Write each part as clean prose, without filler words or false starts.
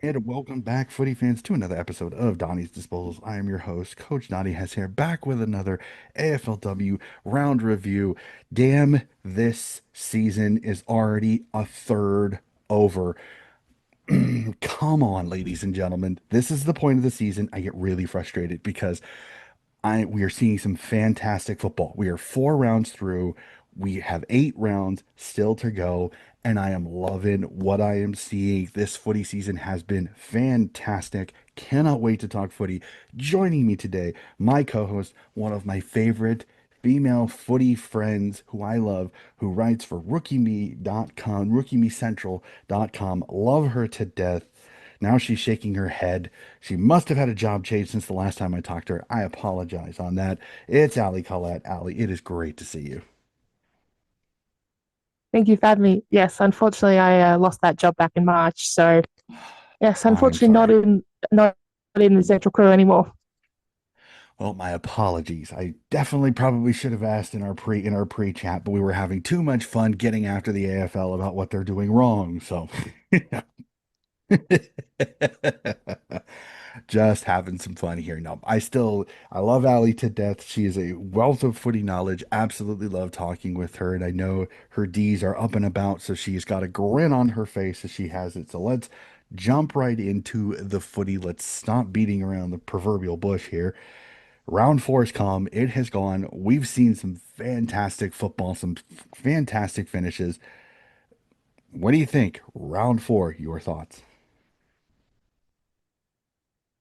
And welcome back, footy fans, to another episode of Donnie's Disposals. I am your host, Coach Donnie Hess here, back with another AFLW round review. Damn, this season is already a third over. Come on, ladies and gentlemen. This is the point of the season. I get really frustrated because we are seeing some fantastic football. We are 4 rounds through. We have 8 rounds still to go, and I am loving what I am seeing. This footy season has been fantastic. Cannot wait to talk footy. Joining me today, my co-host, one of my favorite female footy friends who I love, who writes for rookieme.com, rookiemecentral.com. Love her to death. Now she's shaking her head. She must have had a job change since the last time I talked to her. I apologize on that. It's Ali Collette. Ali, it is great to see you. Thank you for having me. Yes, unfortunately, I lost that job back in March. So yes, I'm unfortunately, sorry. not in the central crew anymore. Well, my apologies. I definitely probably should have asked in our pre-chat, but we were having too much fun getting after the AFL about what they're doing wrong. So just having some fun here. No, I love Allie to death. She is a wealth of footy knowledge. Absolutely love talking with her. And I know her D's are up and about. So she's got a grin on her face as she has it. So let's jump right into the footy. Let's stop beating around the proverbial bush here. Round four has come. It has gone. We've seen some fantastic football, some fantastic finishes. What do you think? Round four, your thoughts?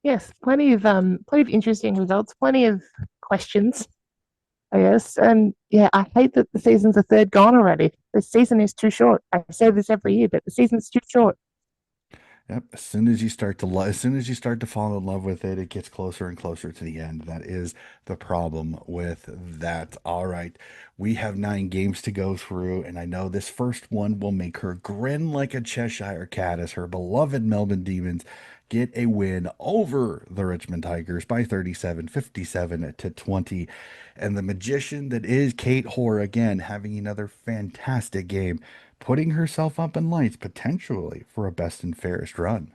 Yes, plenty of interesting results, plenty of questions, I guess. And yeah, I hate that the season's a third gone already. The season is too short. I say this every year, but the season's too short. Yep. As soon as you start to fall in love with it, it gets closer and closer to the end. That is the problem with that. All right. We have 9 games to go through, and I know this first one will make her grin like a Cheshire cat as her beloved Melbourne Demons get a win over the Richmond Tigers by 37, 57 to 20. And the magician that is Kate Hoare again having another fantastic game, putting herself up in lights potentially for a best and fairest run.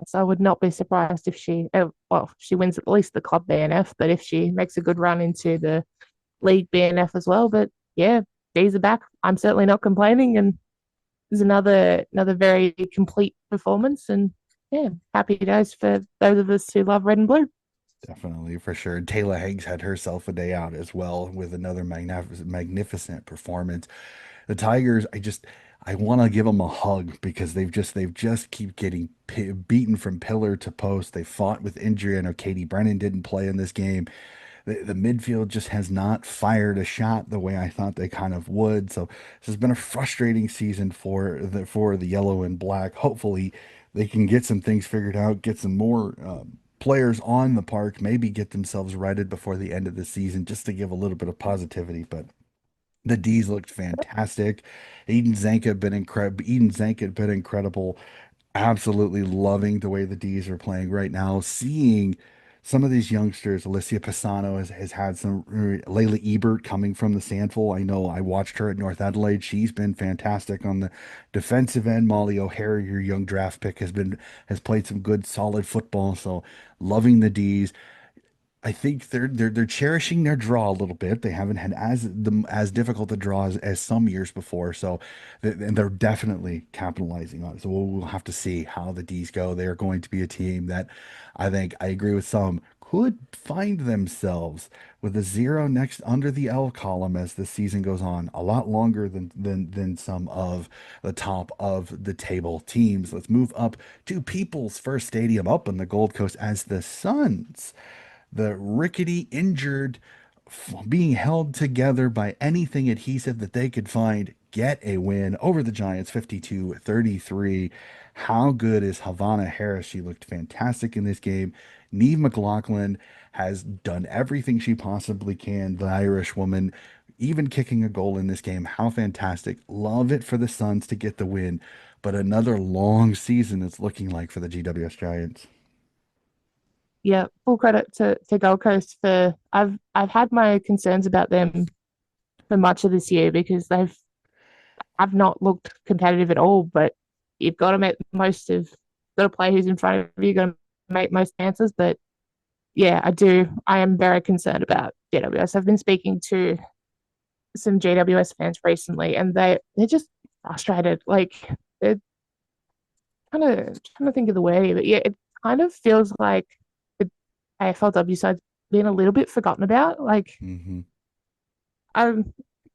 So I would not be surprised if she wins at least the club BNF, but if she makes a good run into the league BNF as well. But yeah, D's are back. I'm certainly not complaining, and there's another very complete performance. And yeah, happy days for those of us who love red and blue. Definitely, for sure. Taylor Hanks had herself a day out as well with another magnificent performance. The Tigers, I want to give them a hug because they've just keep getting beaten from pillar to post. They fought with injury. I know Katie Brennan didn't play in this game. The midfield just has not fired a shot the way I thought they kind of would. So this has been a frustrating season for the yellow and black. Hopefully, they can get some things figured out, get some more players on the park, maybe get themselves righted before the end of the season, just to give a little bit of positivity. But the D's looked fantastic. Eden Zank had been incredible. Absolutely loving the way the D's are playing right now. Seeing some of these youngsters, Alicia Pisano has had some, Layla Ebert coming from the Sandful. I know I watched her at North Adelaide. She's been fantastic on the defensive end. Molly O'Hara, your young draft pick, has played some good solid football. So loving the D's. I think they're cherishing their draw a little bit. They haven't had as difficult a draw as some years before, so and they're definitely capitalizing on it. So we'll have to see how the D's go. They are going to be a team that I think I agree with some could find themselves with a zero next under the L column as the season goes on, a lot longer than some of the top of the table teams. Let's move up to People's First Stadium up on the Gold Coast as the Suns, the rickety, injured, being held together by anything adhesive that they could find, get a win over the Giants 52-33. How good is Havana Harris? She looked fantastic in this game. Neve McLaughlin has done everything she possibly can. The Irish woman, even kicking a goal in this game. How fantastic. Love it for the Suns to get the win. But another long season it's looking like for the GWS Giants. Yeah, full credit to Gold Coast for I've had my concerns about them for much of this year because they've have not looked competitive at all. But you've got to make the most of, got to play who's in front of you, got to make most chances. But yeah, I do. I am very concerned about GWS. I've been speaking to some GWS fans recently, and they're just frustrated. Like they're kind of trying to think of the word, but yeah, it kind of feels like the AFLW side's been a little bit forgotten about. Like Hmm. I,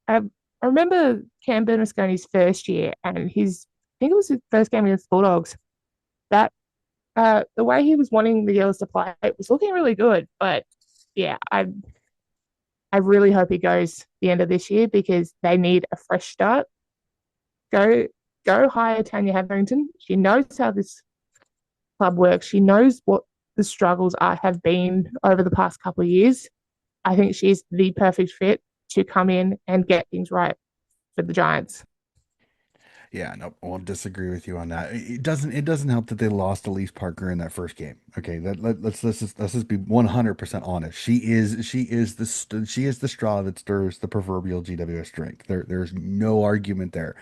I, I remember Cam Bernasconi's first year, and I think it was his first game against Bulldogs. That the way he was wanting the girls to play, it was looking really good. But yeah, I really hope he goes the end of this year because they need a fresh start. Go go hire Tanya Hetherington. She knows how this club works. She knows what the struggles are have been over the past couple of years. I think she's the perfect fit to come in and get things right for the Giants. Yeah, no, I won't disagree with you on that. It doesn't help that they lost Elise Parker in that first game. Okay, let's just be 100% honest. She is the straw that stirs the proverbial GWS drink. There's no argument there.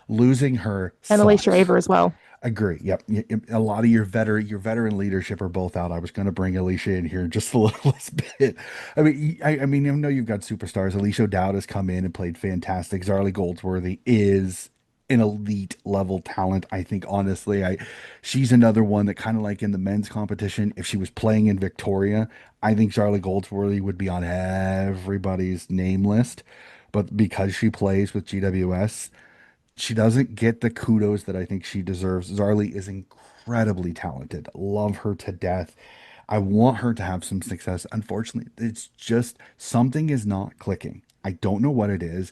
Losing her And Alicia sucks. Eva as well. Agree. Yep. A lot of your veteran leadership are both out. I was going to bring Alicia in here just a little bit. I mean, I know you've got superstars. Alicia Dowd has come in and played fantastic. Zarly Goldsworthy is an elite level talent. I think honestly, she's another one that kind of like in the men's competition. If she was playing in Victoria, I think Zarly Goldsworthy would be on everybody's name list. But because she plays with GWS, she doesn't get the kudos that I think she deserves. Zarly is incredibly talented. Love her to death. I want her to have some success. Unfortunately, it's just something is not clicking. I don't know what it is.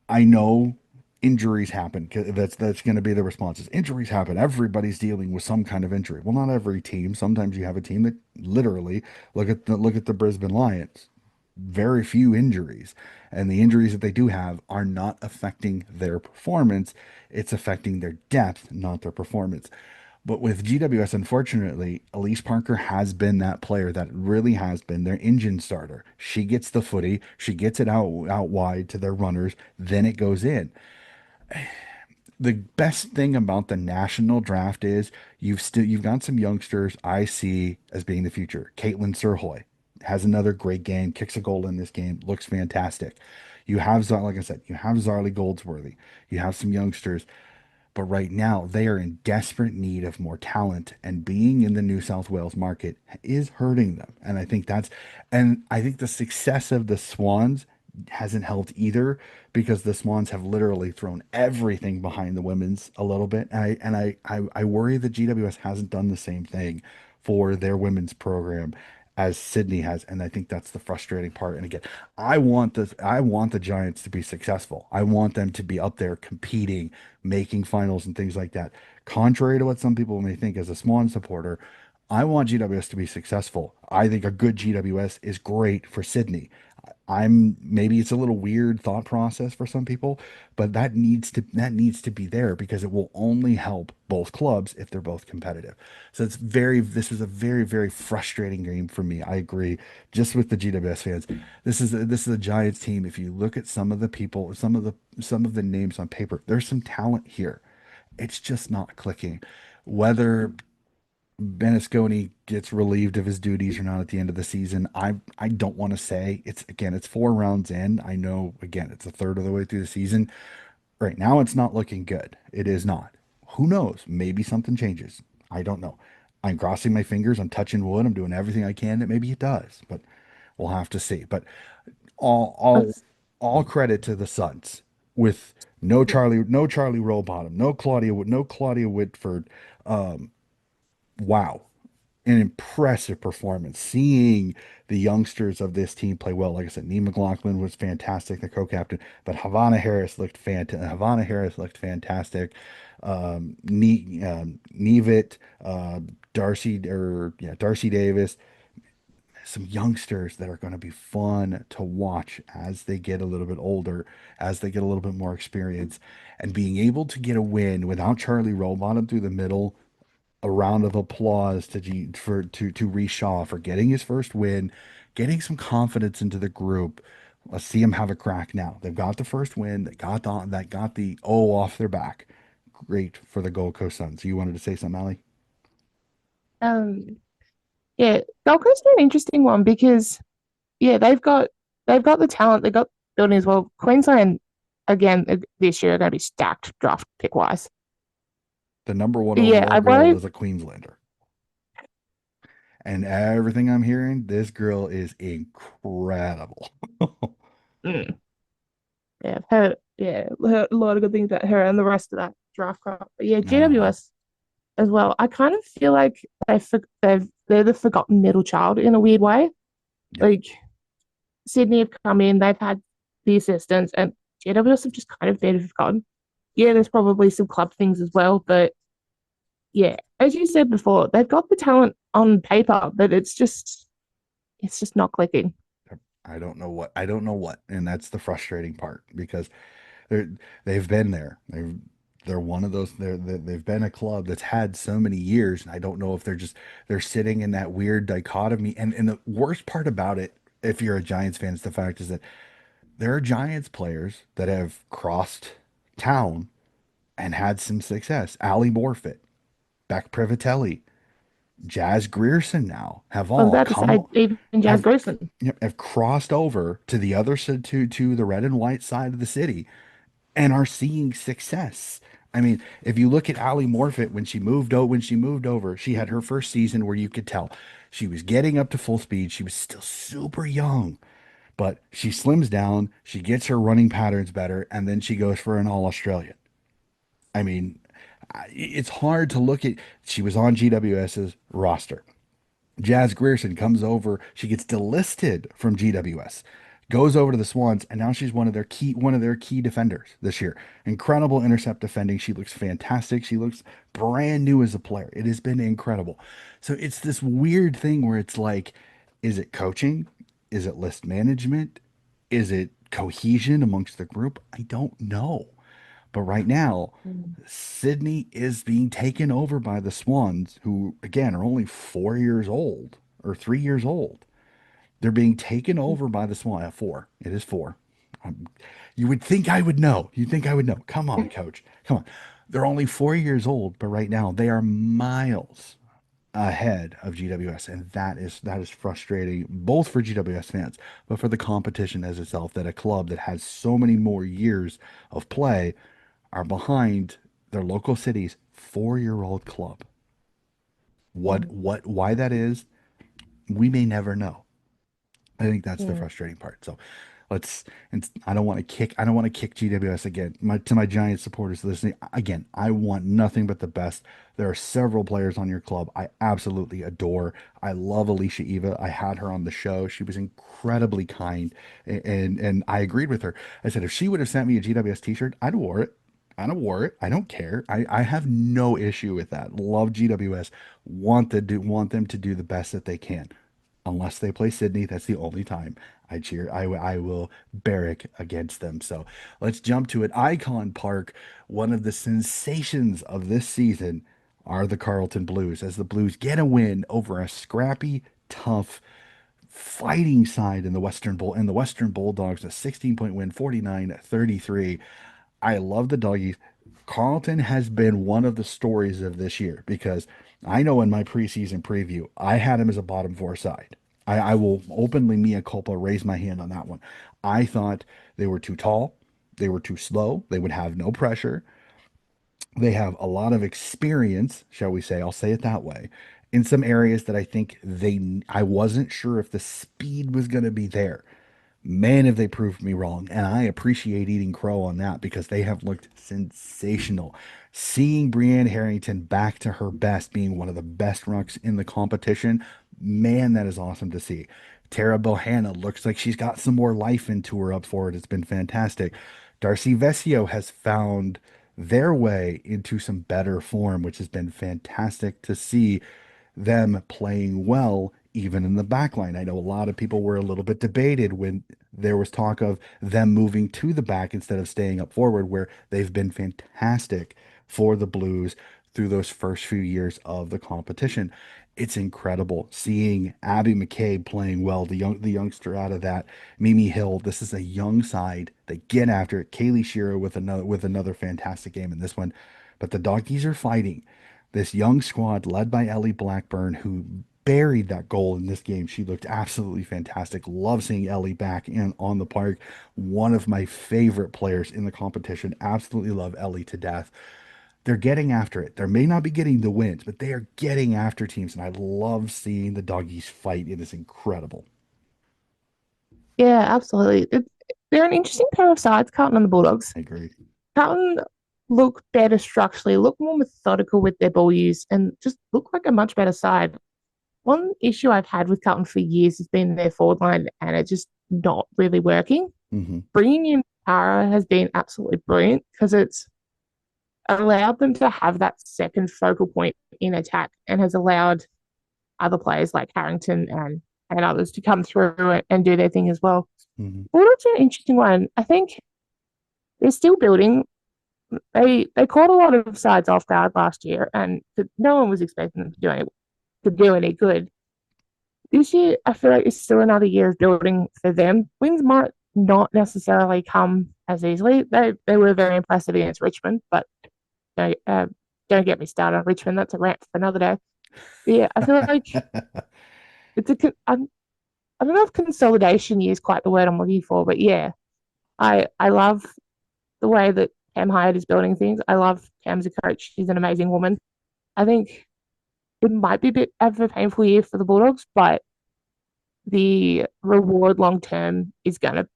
I know injuries happen. That's going to be the responses. Injuries happen. Everybody's dealing with some kind of injury. Well, not every team. Sometimes you have a team that literally look at the Brisbane Lions. Very few injuries, and the injuries that they do have are not affecting their performance. It's affecting their depth, not their performance. But with GWS, unfortunately, Elise Parker has been that player that really has been their engine starter. She gets the footy, she gets it out wide to their runners, then it goes in. The best thing about the national draft is you've got some youngsters I see as being the future. Caitlin Sirhoy has another great game, kicks a goal in this game, looks fantastic. You have like I said, you have Zarly Goldsworthy. You have some youngsters, but right now, they are in desperate need of more talent, and being in the New South Wales market is hurting them. And I think the success of the Swans hasn't helped either because the Swans have literally thrown everything behind the women's a little bit. And I worry that GWS hasn't done the same thing for their women's program as Sydney has, and I think that's the frustrating part. And again, I want the Giants to be successful. I want them to be up there competing, making finals and things like that. Contrary to what some people may think as a Swan supporter, I want GWS to be successful. I think a good GWS is great for Sydney. I'm maybe it's a little weird thought process for some people, but that needs to be there because it will only help both clubs if they're both competitive. So this was a very, very frustrating game for me. I agree. Just with the GWS fans, this is a Giants team. If you look at some of the people, some of the names on paper, there's some talent here. It's just not clicking. Whether Benasconi gets relieved of his duties or not at the end of the season, I don't want to say. It's 4 rounds in. I know again it's a third of the way through the season. Right now it's not looking good. It is not. Who knows? Maybe something changes. I don't know. I'm crossing my fingers. I'm touching wood. I'm doing everything I can that maybe it does, but we'll have to see. But all all all credit to the Suns with no Charlie Rowbottom, no Claudia Whitford. Wow, an impressive performance. Seeing the youngsters of this team play well, like I said, Nee McLaughlin was fantastic, the co-captain, but Havana Harris looked fantastic. Nevit, Darcy Davis, some youngsters that are going to be fun to watch as they get a little bit older, as they get a little bit more experience, and being able to get a win without Charlie Rowbottom through the middle, a round of applause to Reece Shaw for getting his first win, getting some confidence into the group. Let's see him have a crack now. They've got the first win. They got the O off their back. great for the Gold Coast Suns. You wanted to say something, Ali? Um, yeah, Gold Coast are an interesting one because yeah, they've got the talent, they've got building as well. Queensland again this year are going to be stacked draft pick wise. The number one Yeah, overall I girl worry. is a Queenslander. And everything I'm hearing, this girl is incredible. Mm, yeah, heard a lot of good things about her and the rest of that draft crop. But yeah, Ah, GWS as well. I kind of feel like they're the forgotten middle child in a weird way. yep. Like Sydney have come in, they've had the assistants, and GWS have just kind of been forgotten. Yeah, there's probably some club things as well, but yeah, as you said before, they've got the talent on paper, but it's just not clicking. I don't know what, and that's the frustrating part because they're they've been there. They're one of those. They've been a club that's had so many years, and I don't know if they're sitting in that weird dichotomy. And the worst part about it, if you're a Giants fan, is the fact is that there are Giants players that have crossed town and had some success. Ali Morfitt, Beck Privatelli, Jazz Grierson now have I was all about to say even Jazz have Grierson. have crossed over to the other side to the red and white side of the city and are seeing success. I mean, if you look at Ali Morfitt when she moved over, she had her first season where you could tell she was getting up to full speed. She was still super young, but she slims down, she gets her running patterns better, and then she goes for an all Australian. I mean, it's hard to look at. She was on GWS's roster. Jazz Grierson comes over. She gets delisted from GWS, goes over to the Swans, and now she's one of their key defenders this year. Incredible intercept defending. She looks fantastic. She looks brand new as a player. It has been incredible. So it's this weird thing where it's like, is it coaching? Is it list management? Is it cohesion amongst the group? I don't know. But right now, Mm. Sydney is being taken over by the Swans, who, again, are only 4 years old or 3 years old. They're being taken over by the Swans. Four. It is four. Um, you would think I would know. You'd think I would know. Come on, coach. Come on. They're only 4 years old, but right now they are miles ahead of GWS, and that is frustrating both for GWS fans, but for the competition as itself. That a club that has so many more years of play are behind their local city's 4-year-old club. Mm. Why that is, we may never know. I think that's the Mm. frustrating part. So let's, and I don't want to kick GWS again. To my Giant supporters listening, again, I want nothing but the best. There are several players on your club I absolutely adore. I love Alicia Eva. I had her on the show. She was incredibly kind, and I agreed with her. I said if she would have sent me a GWS t-shirt, I'd have wore it. I'd have wore it. I don't care. I have no issue with that. Love GWS. Want them to do the best that they can. Unless they play Sydney, that's the only time I cheer. I will barrack against them. So let's jump to it. Icon Park, one of the sensations of this season are the Carlton Blues, as the Blues get a win over a scrappy, tough, fighting side in the Western Bulldogs, a 16-point win, 49-33. I love the doggies. Carlton has been one of the stories of this year because I know in my preseason preview, I had him as a bottom four side. I will openly mea culpa raise my hand on that one. I thought they were too tall, they were too slow, they would have no pressure. They have a lot of experience, shall we say, I'll say it that way, in some areas that I wasn't sure if the speed was going to be there. Man, have they proved me wrong. And I appreciate eating crow on that because they have looked sensational. Seeing Brienne Harrington back to her best, being one of the best rucks in the competition, man, that is awesome to see. Tara Bohanna looks like she's got some more life into her up for it. It's been fantastic. Darcy Vesio has found their way into some better form, which has been fantastic to see them playing well even in the back line. I know a lot of people were a little bit debated when there was talk of them moving to the back instead of staying up forward, where they've been fantastic for the Blues through those first few years of the competition. It's incredible seeing Abby McCabe playing well, the youngster out of that. Mimi Hill. This is a young side that get after it. Kaylee Shearer with another fantastic game in this one. but the doggies are fighting. This young squad led by Ellie Blackburn, who buried that goal in this game. She looked absolutely fantastic. Love seeing Ellie back in on the park. One of my favorite players in the competition. Absolutely love Ellie to death. They're getting after it. They may not be getting the wins, but they are getting after teams, and I love seeing the doggies fight. It is incredible. Yeah, absolutely. They're an interesting pair of sides, Carlton and the Bulldogs. I agree. Carlton look better structurally, look more methodical with their ball use, and just look like a much better side. One issue I've had with Carlton for years has been their forward line, and it's just not really working. Hmm. Bringing in Tara has been absolutely brilliant because it's allowed them to have that second focal point in attack and has allowed other players like Harrington and others to come through and do their thing as well. Hmm. Bulldogs are an interesting one. I think they're still building. They caught a lot of sides off guard last year, and no one was expecting them to do any good. This year, I feel like it's still another year of building for them. Wins might not necessarily come as easily. They were very impressive against Richmond, but don't get me started on Richmond. That's a rant for another day. But yeah, I feel like it's I don't know if consolidation is quite the word I'm looking for, but yeah, I love the way that Cam Hyatt is building things. I love Cam as a coach. She's an amazing woman. I think it might be a bit of a painful year for the Bulldogs, but the reward long term is gonna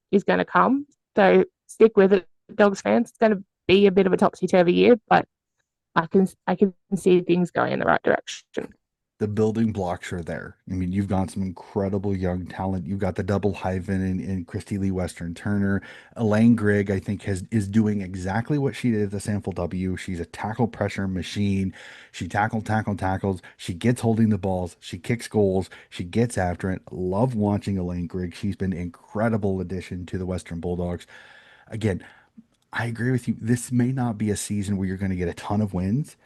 come. So stick with it, Dogs fans. It's gonna be a bit of a topsy turvy year, but I can see things going in the right direction. The building blocks are there. I mean, you've got some incredible young talent. You've got the double hyphen in Christy Lee Western Turner. Elaine Grigg, I think, is doing exactly what she did at the Sample W. She's a tackle pressure machine. She tackles. She gets holding the balls. She kicks goals. She gets after it. Love watching Elaine Grigg. She's been an incredible addition to the Western Bulldogs. Again, I agree with you. This may not be a season where you're going to get a ton of wins,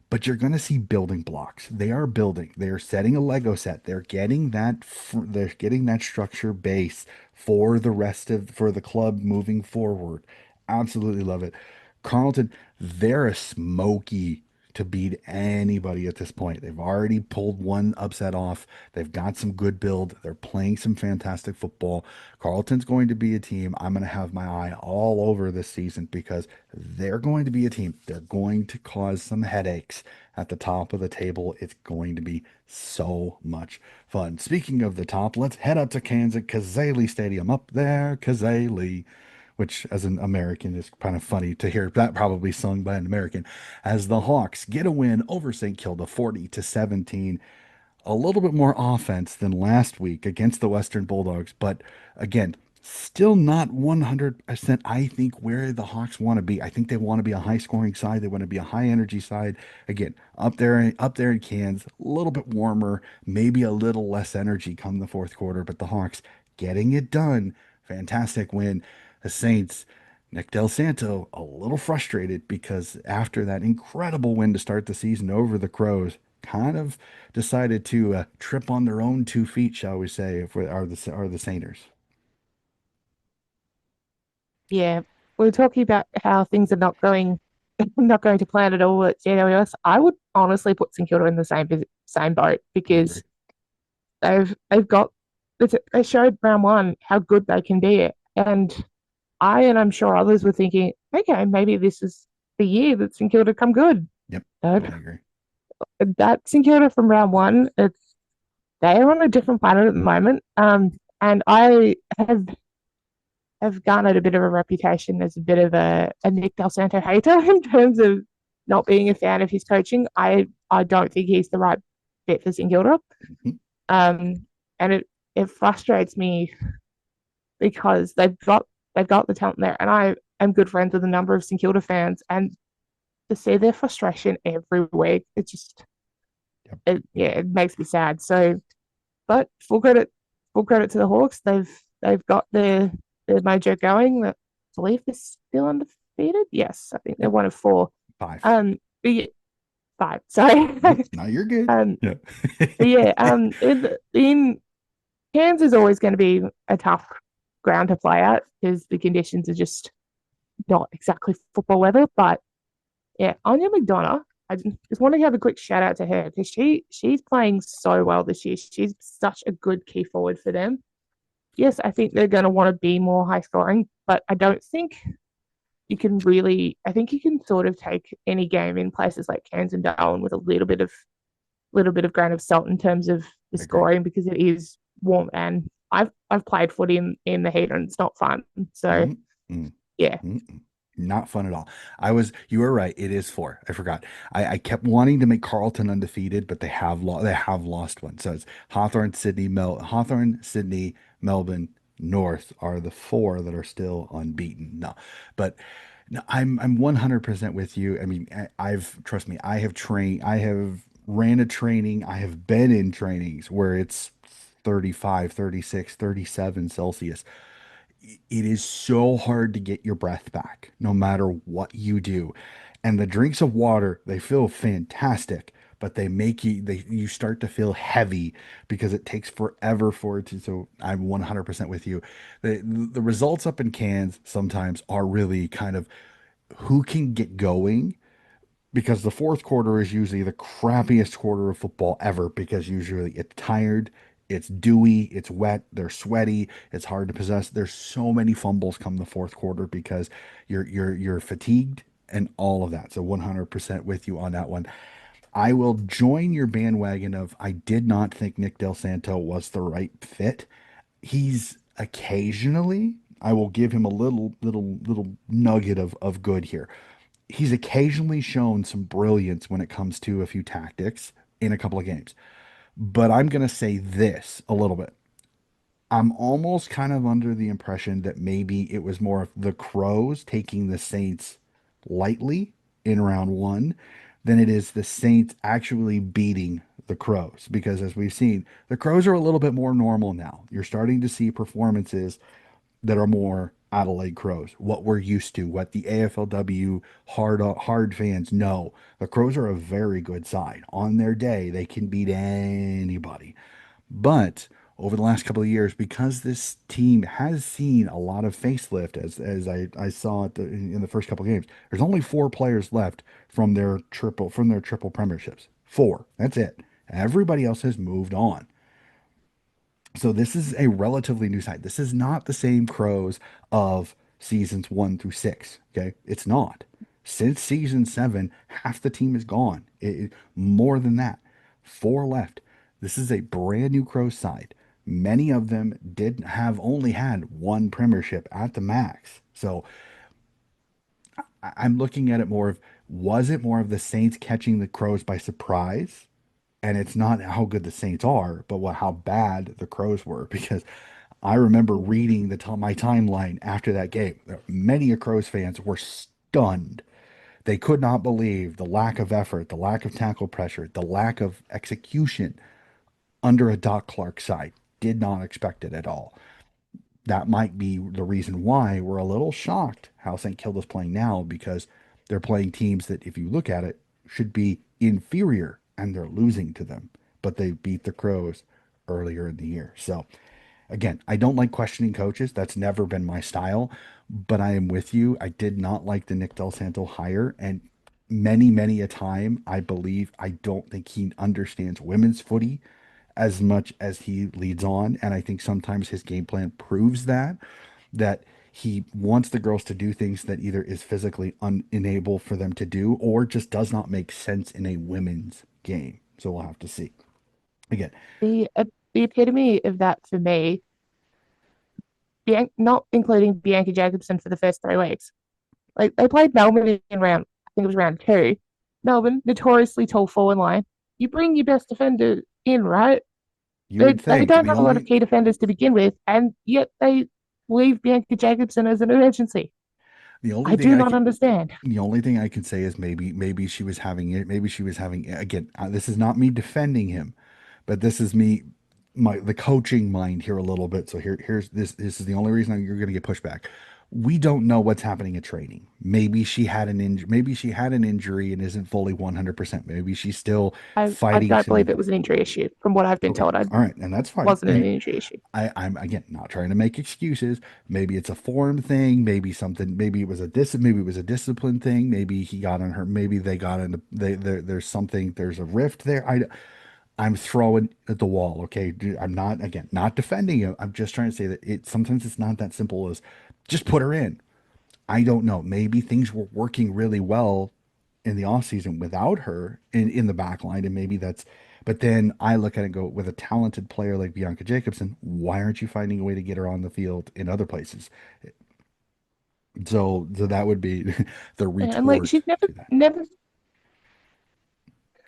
but you're going to see building blocks. They are building. They are setting a Lego set. They're getting that structure base for the rest of for the club moving forward. Absolutely love it. Carlton, they're a smoky to beat anybody at this point. They've already pulled one upset off. They've got some good build. They're playing some fantastic football. Carlton's going to be a team I'm going to have my eye all over this season because they're going to be a team. They're going to cause some headaches at the top of the table. It's going to be so much fun. Speaking of the top, let's head up to Kansas, Kazali Stadium up there, Kazali, which as an American is kind of funny to hear that probably sung by an American, as the Hawks get a win over St. Kilda 40-17. A little bit more offense than last week against the Western Bulldogs, but again, still not 100%, I think, where the Hawks want to be. I think they want to be a high scoring side. They want to be a high energy side. Again, up there in Cairns, a little bit warmer, maybe a little less energy come the fourth quarter, but the Hawks getting it done. Fantastic win. The Saints, Nick Del Santo, a little frustrated because after that incredible win to start the season over the Crows, kind of decided to trip on their own 2 feet, shall we say, if we are the Sainers. Yeah, we are talking about how things are not going not going to plan at all at GWS. I would honestly put St Kilda in the same boat I agree. because they've got they showed round one how good they can be, and I'm sure others were thinking, okay, maybe this is the year that St Kilda come good. Yep, No, I agree. that St Kilda from round one, they are on a different planet at the moment. And I have garnered a bit of a reputation as a bit of a Nick Del Santo hater in terms of not being a fan of his coaching. I don't think he's the right fit for St Kilda. Mhm. Um, and it frustrates me because they've got the talent there, and I am good friends with a number of St Kilda fans, and to see their frustration every week, Yep. yeah, it makes me sad. So, but full credit to the Hawks. They've got their mojo going. I believe they're still undefeated. Yes, I think they're Yep. one of four. Five. But yeah, five. Sorry. Now you're good. um, Yeah. but yeah, in Cairns is always going to be a tough ground to play at because the conditions are just not exactly football weather. But Yeah, Anya McDonough. I just want to have a quick shout out to her because she's playing so well this year. She's such a good key forward for them. Yes, I think they're going to want to be more high scoring, but I don't think you can really. I think you can sort of take any game in places like Cairns and Darwin with a little bit of grain of salt in terms of the Agreed. scoring because it is warm and I've played footy in the heat and it's not fun. So Mm, mm, yeah, mm. Not fun at all. You were right. It is four. I forgot. I kept wanting to make Carlton undefeated, but they have lost one. So it's Hawthorn, Sydney, Melbourne, North are the four that are still unbeaten. No, but no, I'm 100% with you. I mean, trust me, I have ran a training, I have been in trainings where it's 35, 36, 37 Celsius. It is so hard to get your breath back no matter what you do. And the drinks of water, they feel fantastic, but you start to feel heavy because it takes forever for it to. So I'm 100% with you. The results up in Cairns sometimes are really kind of who can get going, because the fourth quarter is usually the crappiest quarter of football ever, because usually it's tired, it's dewy, it's wet, they're sweaty, it's hard to possess. There's so many fumbles come the fourth quarter because you're fatigued and all of that. So 100% with you on that one. I will join your bandwagon of I did not think Nick Del Santo was the right fit. He's occasionally, I will give him a little nugget of good here. He's occasionally shown some brilliance when it comes to a few tactics in a couple of games. But I'm going to say this a little bit. I'm almost kind of under the impression that maybe it was more of the Crows taking the Saints lightly in round one than it is the Saints actually beating the Crows. Because as we've seen, the Crows are a little bit more normal now. You're starting to see performances that are more Adelaide Crows, what we're used to, what the AFLW hard fans know. The Crows are a very good side. On their day, they can beat anybody. But over the last couple of years, because this team has seen a lot of facelift, as I saw in the first couple of games, there's only four players left from their triple premierships. Four. That's it. Everybody else has moved on. So this is a relatively new side. This is not the same Crows of seasons 1 through 6. Okay, it's not. Since season 7, half the team is gone. More than that, four left. This is a brand new Crows side. Many of them did have only had one premiership at the max. So I'm looking at it more of, was it more of the Saints catching the Crows by surprise? And it's not how good the Saints are, but how bad the Crows were. Because I remember reading my timeline after that game. Many of Crows fans were stunned. They could not believe the lack of effort, the lack of tackle pressure, the lack of execution under a Doc Clark side. Did not expect it at all. That might be the reason why we're a little shocked how St. Kilda's playing now, because they're playing teams that, if you look at it, should be inferior and they're losing to them. But they beat the Crows earlier in the year. So, again, I don't like questioning coaches. That's never been my style. But I am with you. I did not like the Nick Del Santo hire. And many a time, I don't think he understands women's footy as much as he leads on. And I think sometimes his game plan proves that he wants the girls to do things that either is physically unable for them to do, or just does not make sense in a women's game. So we'll have to see. Again, the epitome of that for me, not including Bianca Jacobson for the first 3 weeks. Like they played Melbourne in round, I think it was round two. Melbourne, notoriously tall forward line. You bring your best defender in, right? you They would they think don't have a lot of key defenders to begin with, and yet they leave Bianca Jacobson as an emergency. the only I thing do I not can understand. the only thing I can say is maybe she was having it. Maybe she was having, again. This is not me defending him, but this is me, the coaching mind here a little bit. So here's this. This is the only reason you're going to get pushback. We don't know what's happening at training. Maybe she had an injury. Maybe she had an injury and isn't fully 100%. Maybe she's still I fighting don't believe some. it was an injury issue. From what I've been Okay, told, I all right, and that's fine. wasn't an And injury issue. I'm again not trying to make excuses. Maybe it's a form thing. Maybe something. Maybe it was a Maybe it was a discipline thing. Maybe he got on her. Maybe they got into. There's something. There's a rift there. I'm throwing at the wall. Okay, I'm not again not defending you. I'm just trying to say that it sometimes it's not that simple as just put her in. I don't know. Maybe things were working really well in the off season without her in the back line, and maybe that's. But then I look at it and go, with a talented player like Bianca Jacobson, why aren't you finding a way to get her on the field in other places? So that would be the And like retort she's never to that. never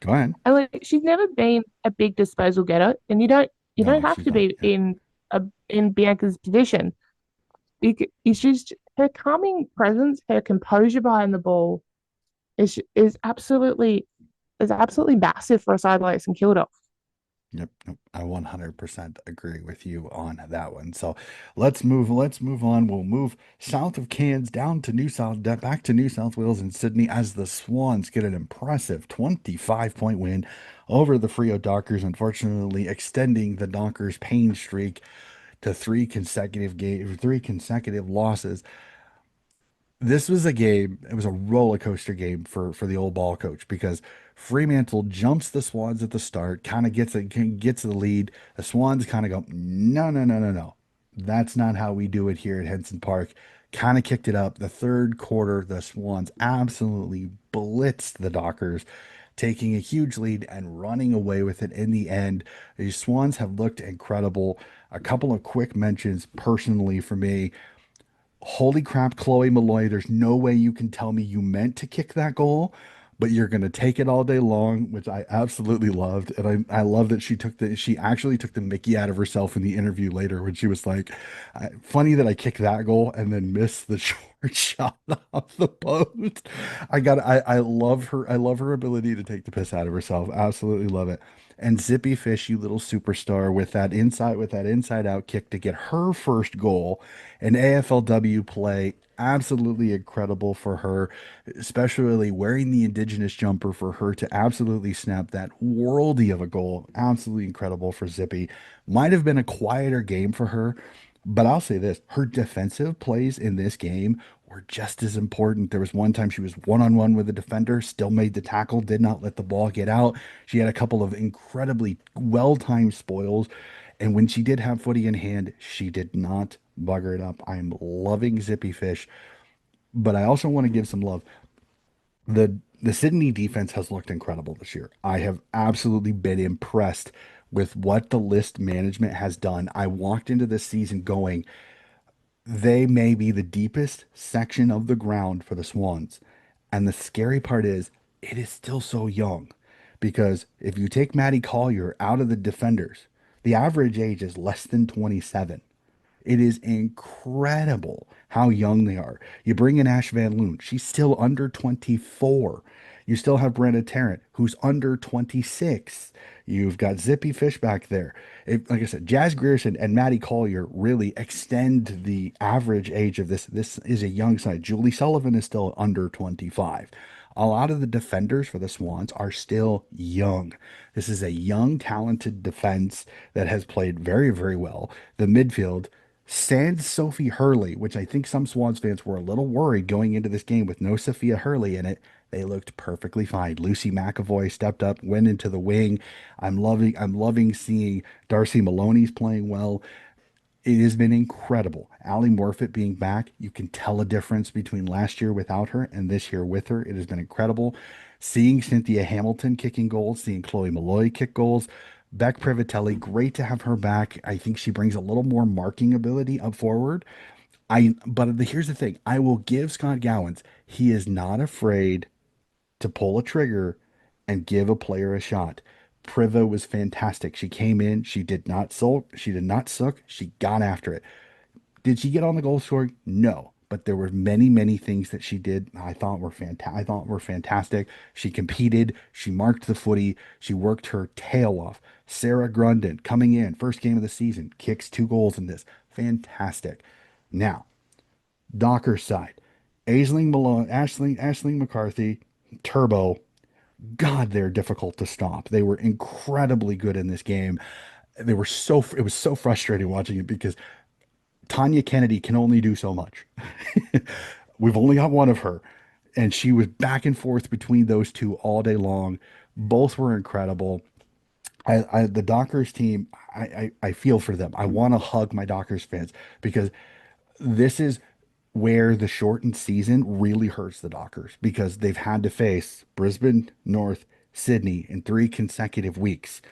Go ahead. and like she's never been a big disposal getter, and you don't No, have she's to not. be Yeah. in Bianca's position. It's just her calming presence, her composure behind the ball is absolutely massive for a side like St Kilda. Yep, yep, I 100% agree with you on that one. So let's move on. We'll move south of Cairns down to back to New South Wales and Sydney as the Swans get an impressive 25-point win over the Freo Dockers, unfortunately extending the Dockers pain streak to three consecutive losses. This was a game. It was a roller coaster game for the old ball coach because Fremantle jumps the Swans at the start, kind of gets the lead. The Swans kind of go, no, no, no, no, no. That's not how we do it here at Henson Park. Kind of kicked it up. The third quarter, the Swans absolutely blitzed the Dockers, taking a huge lead and running away with it in the end. The Swans have looked incredible. A couple of quick mentions personally for me. Holy crap, Chloe Malloy, there's no way you can tell me you meant to kick that goal, but you're going to take it all day long, which I absolutely loved. And I love that she actually took the Mickey out of herself in the interview later when she was like, funny that I kicked that goal and then missed the short shot off the post. I love her. I love her ability to take the piss out of herself. Absolutely love it. And Zippy Fish, you little superstar, with that inside out kick to get her first goal. An AFLW play, absolutely incredible for her, especially wearing the Indigenous jumper for her to absolutely snap that worldy of a goal. Absolutely incredible for Zippy. Might have been a quieter game for her, but I'll say this, her defensive plays in this game were just as important. There was one time she was one-on-one with a defender, still made the tackle, did not let the ball get out. She had a couple of incredibly well-timed spoils. And when she did have footy in hand, she did not bugger it up. I'm loving Zippy Fish, but I also want to give some love. The Sydney defense has looked incredible this year. I have absolutely been impressed with what the list management has done. I walked into this season going, they may be the deepest section of the ground for the Swans. And the scary part is it is still so young because if you take Maddie Collier out of the defenders, the average age is less than 27. It is incredible how young they are. You bring in Ash Van Loon, she's still under 24. You still have Brenda Tarrant, who's under 26. You've got Zippy Fish back there. Like I said, Jazz Grierson and Maddie Collier really extend the average age of this. This is a young side. Julie Sullivan is still under 25. A lot of the defenders for the Swans are still young. This is a young, talented defense that has played very, very well. The midfield, sans Sophie Hurley, which I think some Swans fans were a little worried going into this game with no Sophia Hurley in it. They looked perfectly fine. Lucy McAvoy stepped up, went into the wing. I'm loving seeing Darcy Maloney's playing well. It has been incredible. Allie Morfitt being back, you can tell a difference between last year without her and this year with her. It has been incredible. Seeing Cynthia Hamilton kicking goals, seeing Chloe Malloy kick goals, Beck Privatelli, great to have her back. I think she brings a little more marking ability up forward. Here's the thing. I will give Scott Gowans. He is not afraid to pull a trigger and give a player a shot. Priva was fantastic. She came in, she did not sulk, she did not suck, she got after it. Did she get on the goal scoring? No. But there were many, many things that she did I thought were fantastic. She competed, she marked the footy, she worked her tail off. Sarah Grundon coming in, first game of the season, kicks 2 goals in this. Fantastic. Now, Dockers side, Ashling McCarthy, Turbo. God, they're difficult to stop. They were incredibly good in this game. It was so frustrating watching it because Tanya Kennedy can only do so much. We've only got one of her, and she was back and forth between those two all day long. Both were incredible. The Dockers team, I feel for them. I want to hug my Dockers fans because this is where the shortened season really hurts the Dockers because they've had to face Brisbane, North, Sydney in 3 consecutive weeks.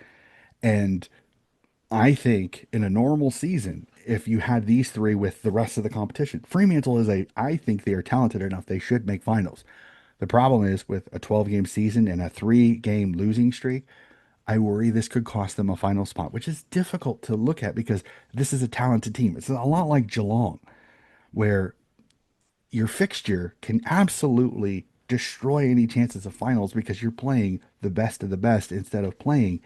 And I think in a normal season, if you had these three with the rest of the competition, Fremantle I think they are talented enough. They should make finals. The problem is with a 12-game season and a 3-game losing streak, I worry this could cost them a final spot, which is difficult to look at because this is a talented team. It's a lot like Geelong, where your fixture can absolutely destroy any chances of finals because you're playing the best of the best instead of playing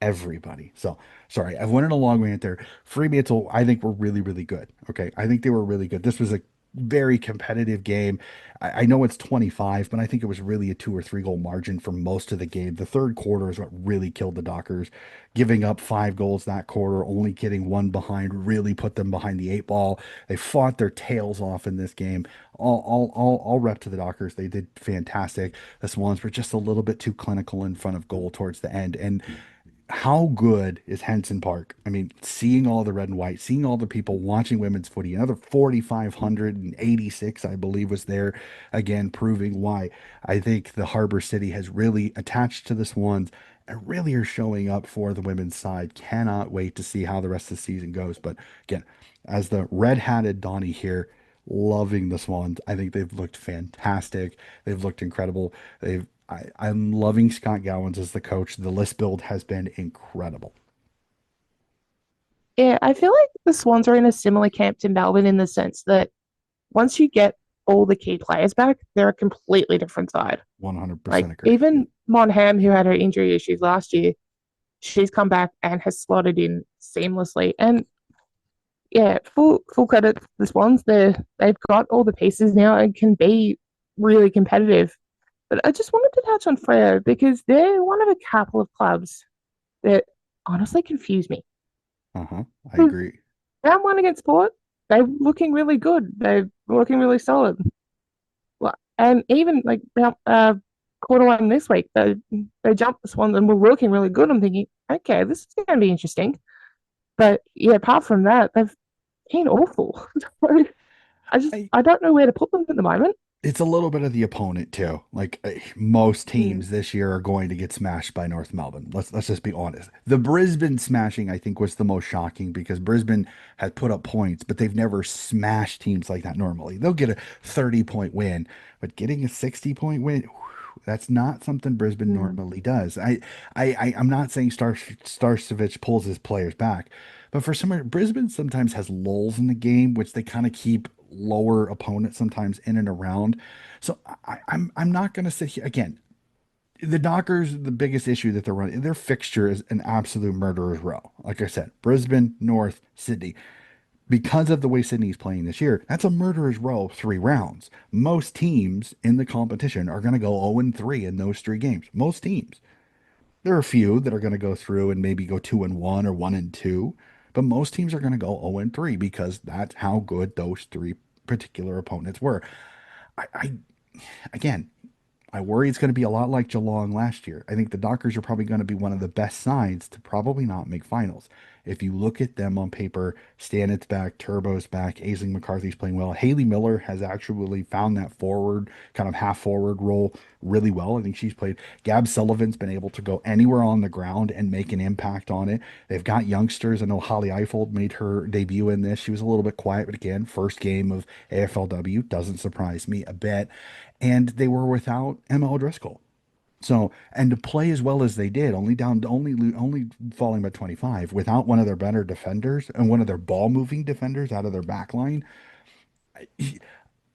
everybody. So sorry, I've went on a long rant there. Fremantle, I think were really, really good. Okay. I think they were really good. This was a very competitive game. I know it's 25, but I think it was really a 2 or 3 goal margin for most of the game. The third quarter is what really killed the Dockers. Giving up 5 goals that quarter, only getting one behind, really put them behind the 8 ball. They fought their tails off in this game. All rep to the Dockers. They did fantastic. The Swans were just a little bit too clinical in front of goal towards the end. And how good is Henson Park? I mean, seeing all the red and white, seeing all the people watching women's footy, another 4,586, I believe, was there again, proving why I think the Harbor City has really attached to the Swans and really are showing up for the women's side. Cannot wait to see how the rest of the season goes. But again, as the red-hatted Donnie here, loving the Swans. I think they've looked fantastic. They've looked incredible. I'm loving Scott Gowans as the coach. The list build has been incredible. Yeah, I feel like the Swans are in a similar camp to Melbourne in the sense that once you get all the key players back, they're a completely different side. Like 100% agree. even Monham, who had her injury issues last year, she's come back and has slotted in seamlessly. And yeah, full credit to the Swans. They've got all the pieces now and can be really competitive. But I just wanted to touch on Freo because they're one of a couple of clubs that honestly confuse me. Uh-huh. I agree. Round one against Port, they're looking really good. They're looking really solid. And even like quarter one this week, they jumped this one and were looking really good. I'm thinking, okay, this is going to be interesting. But yeah, apart from that, they've been awful. I I don't know where to put them at the moment. It's a little bit of the opponent too. Like most Mm, teams this year are going to get smashed by North Melbourne. Let's just be honest. The Brisbane smashing I think was the most shocking because Brisbane had put up points, but they've never smashed teams like that normally. They'll get a 30-point win, but getting a 60-point win, whew, that's not something Brisbane mm. normally does. I'm not saying Starcevich pulls his players back, but for some reason, Brisbane sometimes has lulls in the game, which they kind of keep lower opponents sometimes in and around. So I'm not going to sit here again. The Dockers, the biggest issue that they're running, their fixture is an absolute murderer's row. Like I said, Brisbane, North, Sydney. Because of the way Sydney's playing this year, that's a murderer's row 3 rounds. Most teams in the competition are going to go 0-3 in those 3 games. Most teams. There are a few that are going to go through and maybe go 2-1 or 1-2, but most teams are going to go 0-3 because that's how good those 3 particular opponents were. I again, I worry it's going to be a lot like Geelong last year. I think the Dockers are probably going to be one of the best sides to probably not make finals. If you look at them on paper, Stannett's back, Turbo's back, Aisling McCarthy's playing well. Haley Miller has actually found that forward, kind of half forward role really well. I think she's played. Gab Sullivan's been able to go anywhere on the ground and make an impact on it. They've got youngsters. I know Holly Eifold made her debut in this. She was a little bit quiet, but again, first game of AFLW doesn't surprise me a bit, and they were without Emma O'Driscoll. So, and to play as well as they did, only falling by 25 without one of their better defenders and one of their ball moving defenders out of their back line.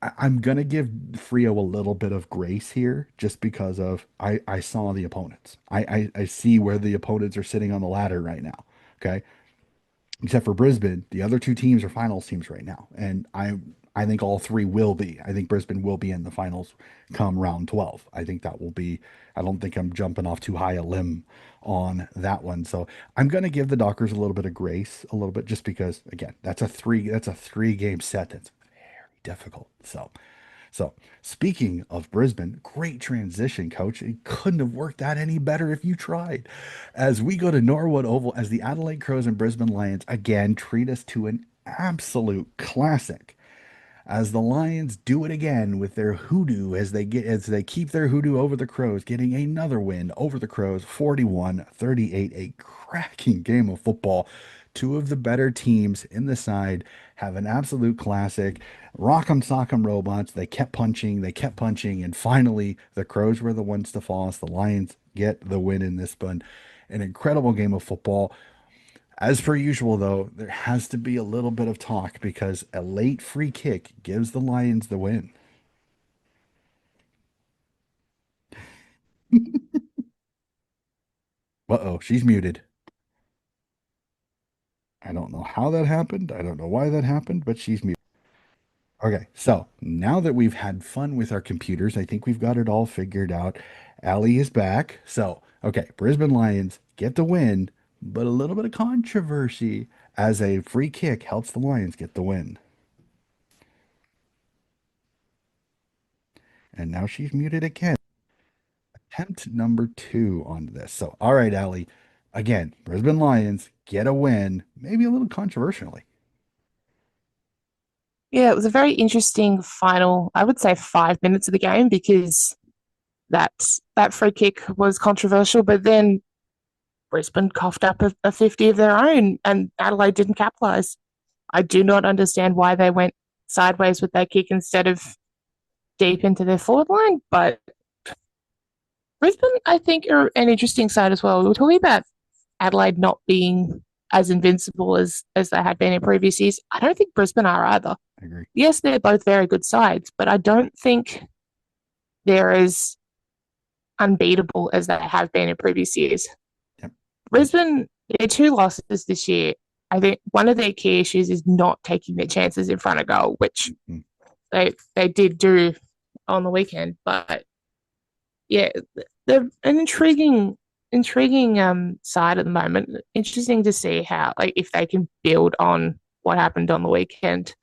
I'm gonna give Frio a little bit of grace here just because of I saw the opponents. I see where the opponents are sitting on the ladder right now. Okay. Except for Brisbane, the other 2 teams are finals teams right now. And I think all three will be. I think Brisbane will be in the finals come round 12. I think that will be, I don't think I'm jumping off too high a limb on that one. So I'm going to give the Dockers a little bit of grace, a little bit, just because, again, that's a three game set. That's very difficult. So speaking of Brisbane, great transition, coach. It couldn't have worked out any better if you tried. As we go to Norwood Oval, as the Adelaide Crows and Brisbane Lions again treat us to an absolute classic, as the Lions do it again with their hoodoo as they keep their hoodoo over the Crows, getting another win over the Crows 41-38. A cracking game of football. Two of the better teams in the side have an absolute classic. Rock'em sock'em robots. They kept punching, and finally the Crows were the ones to fall. As the Lions get the win in this one. An incredible game of football. As per usual, though, there has to be a little bit of talk because a late free kick gives the Lions the win. Uh-oh, she's muted. I don't know how that happened. I don't know why that happened, but she's muted. Okay, so now that we've had fun with our computers, I think we've got it all figured out. Allie is back. So, okay, Brisbane Lions get the win, but a little bit of controversy as a free kick helps the Lions get the win. And now she's muted again. Attempt number two on this. So, all right, Allie. Again, Brisbane Lions get a win, maybe a little controversially. Yeah, it was a very interesting final, I would say 5 minutes of the game because that that free kick was controversial, but then Brisbane coughed up a 50 of their own and Adelaide didn't capitalise. I do not understand why they went sideways with that kick instead of deep into their forward line, but Brisbane, I think, are an interesting side as well. We were talking about Adelaide not being as invincible as they had been in previous years. I don't think Brisbane are either. I agree. Yes, they're both very good sides, but I don't think they're as unbeatable as they have been in previous years. Yep. Brisbane, their two losses this year, I think one of their key issues is not taking their chances in front of goal, which Mm-hmm. they did do on the weekend. But yeah, they're an intriguing side at the moment. Interesting to see how like if they can build on what happened on the weekend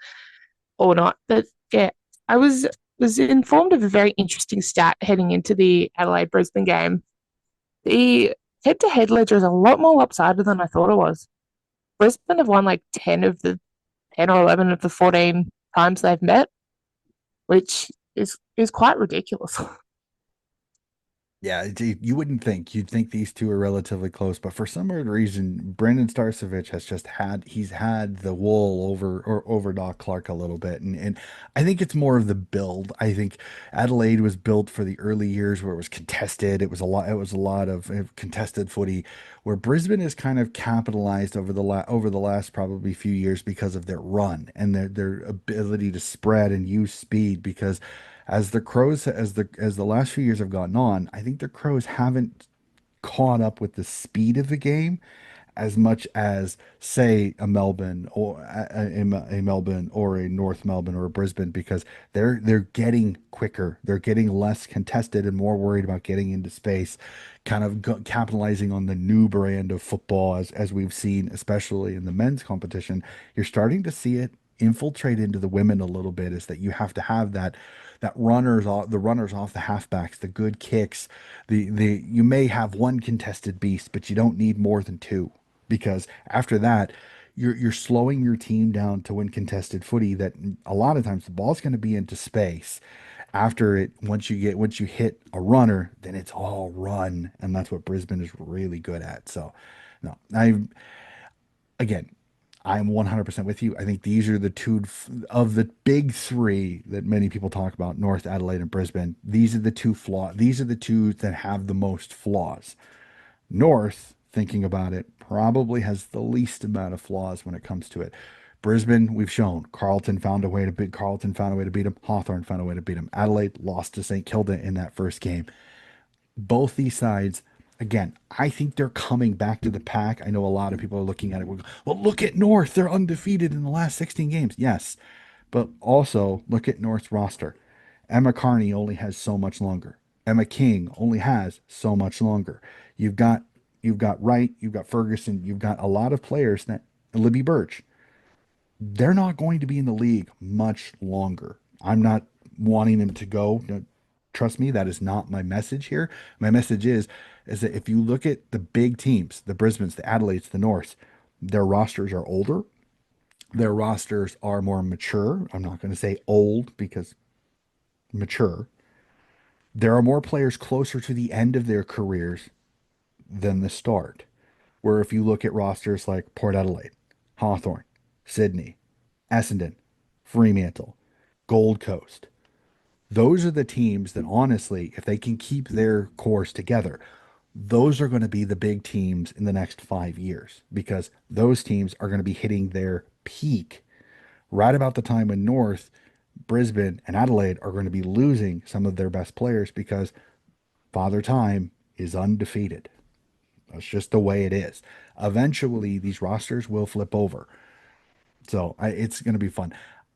or not. But yeah, I was informed of a very interesting stat heading into the Adelaide Brisbane game. The head to head ledger is a lot more lopsided than I thought it was. Brisbane have won like 10 or 11 of the 14 times they've met, which is quite ridiculous. Yeah, you wouldn't think. You'd think these two are relatively close, but for some weird reason, Brendan Starcevich has just he's had the wool over Doc Clark a little bit, and I think it's more of the build. I think Adelaide was built for the early years where it was contested. It was a lot of contested footy, where Brisbane is kind of capitalized over the last probably few years because of their run and their ability to spread and use speed because as the last few years have gone on, I think the Crows haven't caught up with the speed of the game as much as say a Melbourne or a Melbourne or a North Melbourne or a Brisbane because they're getting quicker, they're getting less contested and more worried about getting into space, kind of capitalizing on the new brand of football as we've seen, especially in the men's competition. You're starting to see it infiltrate into the women a little bit. Is that you have to have that runners off the halfbacks, the good kicks, the you may have one contested beast, but you don't need more than two because after that you're slowing your team down to win contested footy that a lot of times the ball's going to be into space after it once you hit a runner then it's all run and that's what Brisbane is really good at. So no, again, I'm 100% with you. I think these are the two of the big three that many people talk about, North, Adelaide, and Brisbane. These are the two that have the most flaws. North, thinking about it, probably has the least amount of flaws when it comes to it. Brisbane, we've shown Carlton found a way to beat them. Hawthorn found a way to beat them. Adelaide lost to St Kilda in that first game. Both these sides, again, I think they're coming back to the pack. I know a lot of people are looking at it. Well, look at North. They're undefeated in the last 16 games. Yes, But also look at North's roster. Emma Carney only has so much longer. Emma King only has so much longer. You've got you've got Wright, you've got Ferguson, you've got a lot of players that Libby Birch. They're not going to be in the league much longer. I'm not wanting them to go. Trust me, that is not my message here. My message is that if you look at the big teams, the Brisbanes, the Adelaides, the Norths, their rosters are older. Their rosters are more mature. I'm not going to say old because mature. There are more players closer to the end of their careers than the start. Where if you look at rosters like Port Adelaide, Hawthorn, Sydney, Essendon, Fremantle, Gold Coast, those are the teams that honestly, if they can keep their cores together, those are going to be the big teams in the next 5 years because those teams are going to be hitting their peak right about the time when North, Brisbane, and Adelaide are going to be losing some of their best players because Father Time is undefeated. That's just the way it is. Eventually, these rosters will flip over. So it's going to be fun.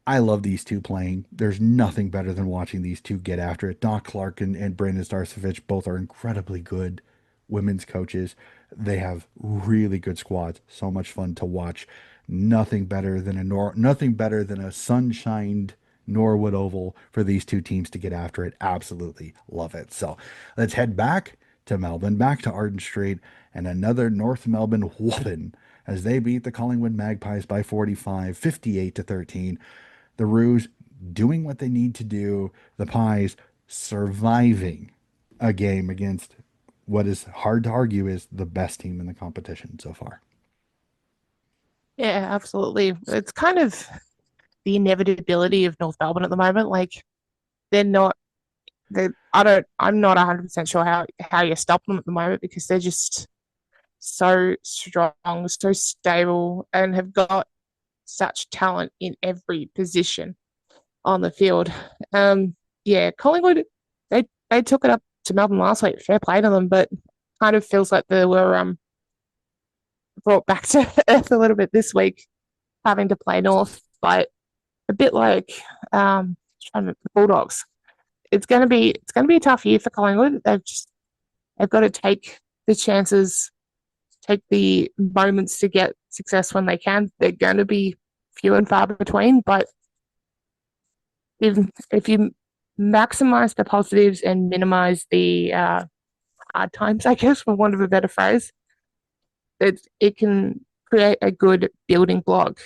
I love these two playing. There's nothing better than watching these two get after it. Doc Clark and Brandon Starcevich both are incredibly good women's coaches. They have really good squads. So much fun to watch. Nothing better than a sunshined Norwood Oval for these two teams to get after it. Absolutely love it. So let's head back to Melbourne, back to Arden Street, and another North Melbourne whooping as they beat the Collingwood Magpies by 45, 58 to 13. The Roos doing what they need to do, the Pies surviving a game against what is hard to argue is the best team in the competition so far. Yeah, absolutely. It's kind of the inevitability of North Melbourne at the moment. Like they're not I'm not 100% sure how you stop them at the moment because they're just so strong, so stable, and have got such talent in every position on the field. Yeah, Collingwood, they took it up to Melbourne last week. Fair play to them, but kind of feels like they were brought back to earth a little bit this week, having to play North. But a bit like the Bulldogs. It's gonna be a tough year for Collingwood. They've got to take the chances, take the moments to get success when they can. They're going to be few and far between, but if you maximize the positives and minimize the hard times, I guess, for want of a better phrase, it can create a good building block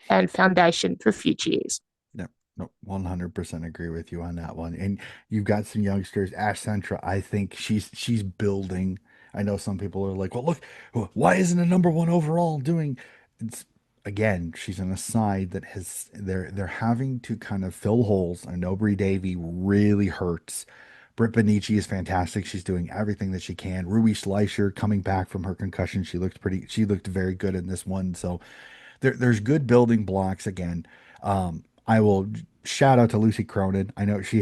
and foundation for future years. No, no, 100% agree with you on that one. And you've got some youngsters. Ash Centra, I think she's building. I know some people are like, well, look, why isn't a number one overall doing? It's again, she's on a side that has they're having to kind of fill holes. I know Bree Davy really hurts. Britt Benici is fantastic. She's doing everything that she can. Ruby Schleicher coming back from her concussion. She looked very good in this one. So there's good building blocks again. I will shout out to Lucy Cronin. I know she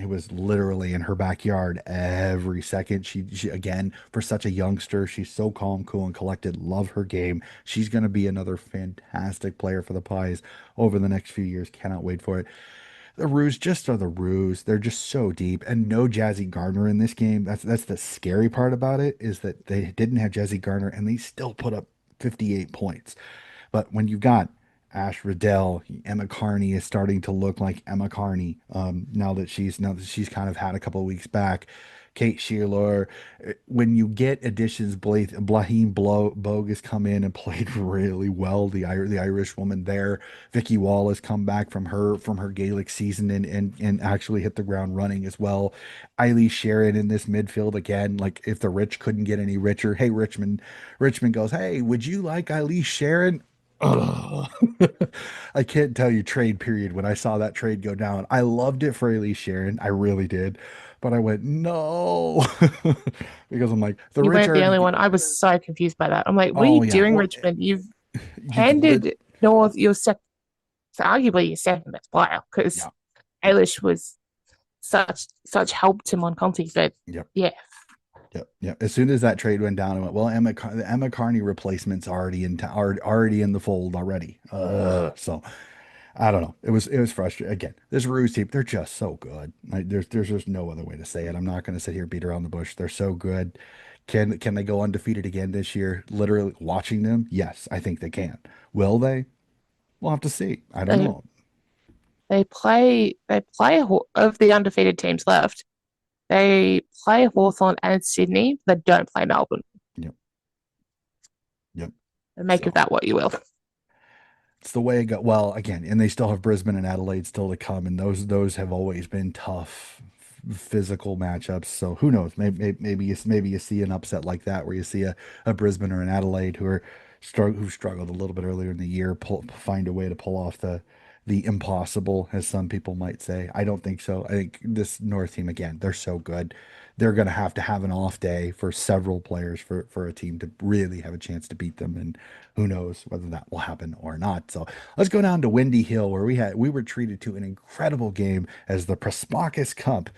was literally in her backyard every second. She again for such a youngster, she's so calm, cool, and collected. Love her game. She's going to be another fantastic player for the Pies over the next few years. Cannot wait for it. The Roos just are the Roos. They're just so deep, and no Jazzy Gardner in this game. That's the scary part about it is that they didn't have Jazzy Gardner, and they still put up 58 points. But when you've got Ash Riddell, Emma Carney is starting to look like Emma Carney now that she's kind of had a couple of weeks back. Kate Sheeler, when you get additions, Blaheem Bogus come in and played really well. The Irish woman there, Vicky Wall has come back from her Gaelic season and actually hit the ground running as well. Eiley Sharon in this midfield again, like if the rich couldn't get any richer. Hey Richmond goes, hey, would you like Eiley Sharon? Ugh. I can't tell you trade period when I saw that trade go down. I loved it for Elise Sharon. I really did. But I went, no. Because I'm like, the You rich weren't the only already. one. I was so confused by that. I'm like, what are you Oh, yeah. doing, Well, Richmond? You've you've lit. handed North your arguably your second best player because Yeah. Eilish was such help to Monconti. But Yep. yeah, Yep. Yep. As soon as that trade went down, I went, well, the Emma Carney replacement's already in the fold already. So I don't know. It was frustrating. Again, this Roos team, they're just so good. Like, there's just no other way to say it. I'm not going to sit here and beat around the bush. They're so good. Can they go undefeated again this year? Literally watching them, yes, I think they can. Will they? We'll have to see. I don't They know. of the undefeated teams left. They play Hawthorn and Sydney. They don't play Melbourne. Yep, yep. And make of So that what you will. it's the way it got. Well, again, and they still have Brisbane and Adelaide still to come, and those have always been tough physical matchups. So who knows? Maybe you see an upset like that where you see a Brisbane or an Adelaide who struggled a little bit earlier in the year find a way to pull off the impossible, as some people might say. I don't think so. I think this North team again, they're so good. They're going to have an off day for several players for a team to really have a chance to beat them, and who knows whether that will happen or not. So let's go down to Windy Hill, where we were treated to an incredible game as the Prospectus Cup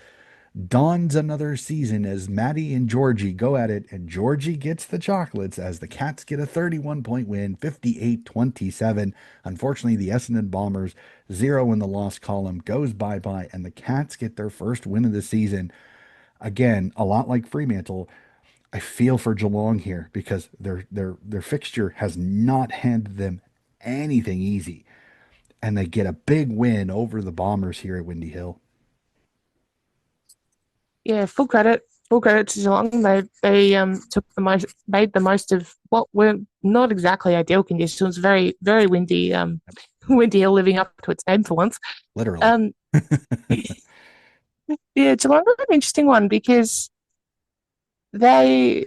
dawns another season as Maddie and Georgie go at it, and Georgie gets the chocolates as the Cats get a 31-point win, 58-27. Unfortunately, the Essendon Bombers, zero in the loss column, goes bye-bye, and the Cats get their first win of the season. Again, a lot like Fremantle, I feel for Geelong here because their fixture has not handed them anything easy, and they get a big win over the Bombers here at Windy Hill. Yeah, full credit to Geelong. They took the most made the most of what were not exactly ideal conditions. Very very windy windy hill, living up to its name for once. Literally. Um, yeah, Geelong are an interesting one because they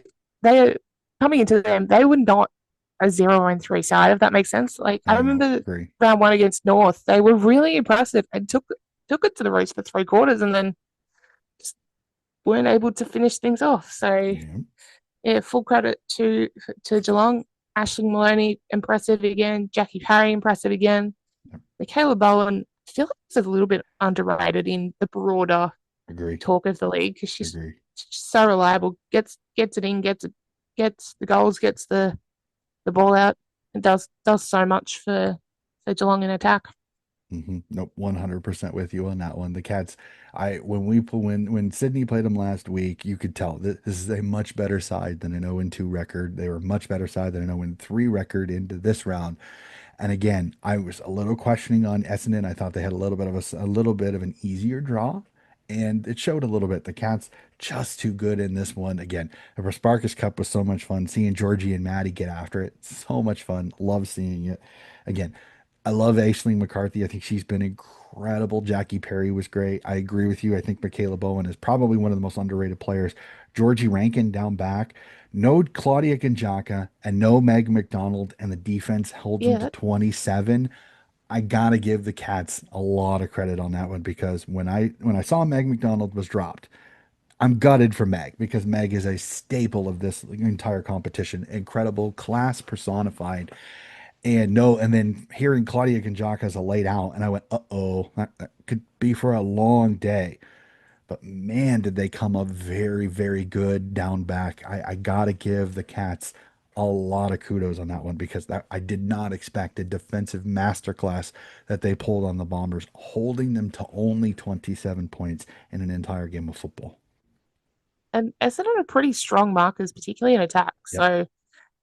coming into them they were not a 0-3 side, if that makes sense. Like I I know. remember Agree. round one against North, they were really impressive and took it to the Roos for three quarters and then just weren't able to finish things off. So Yeah. yeah, full credit to Geelong. Ashling Maloney impressive again. Jackie Parry impressive again. Yep. Michaela Bowen, I feel like she's a little bit underrated in the broader Agree. talk of the league because Agree. she's so reliable. Gets it in, gets the goals, gets the ball out, and does so much for Geelong in attack. Nope, 100% with you on that one. The Cats, when Sydney played them last week, you could tell that this is a much better side than an 0-2 record. They were a much better side than an 0-3 record into this round. And again, I was a little questioning on Essendon. I thought they had a little bit of an easier draw, and it showed a little bit. The Cats just too good in this one. Again, the Sparkus Cup was so much fun. Seeing Georgie and Maddie get after it, so much fun. Love seeing it. Again, I love Aisling McCarthy. I think she's been incredible. Jackie Perry was great. I agree with you. I think Michaela Bowen is probably one of the most underrated players. Georgie Rankin down back. No Claudia Ganjaka and no Meg McDonald, and the defense holds them to Yeah, 27. I gotta give the Cats a lot of credit on that one because when I saw Meg McDonald was dropped, I'm gutted for Meg because Meg is a staple of this entire competition. Incredible class personified. And no, and then hearing Claudia Ganjaka as a laid out, and I went, uh-oh, that could be for a long day. But man, did they come up very, very good down back. I gotta give the Cats a lot of kudos on that one because I did not expect a defensive masterclass that they pulled on the Bombers, holding them to only 27 points in an entire game of football. and Essendon are pretty strong markers, particularly in attack. Yep. So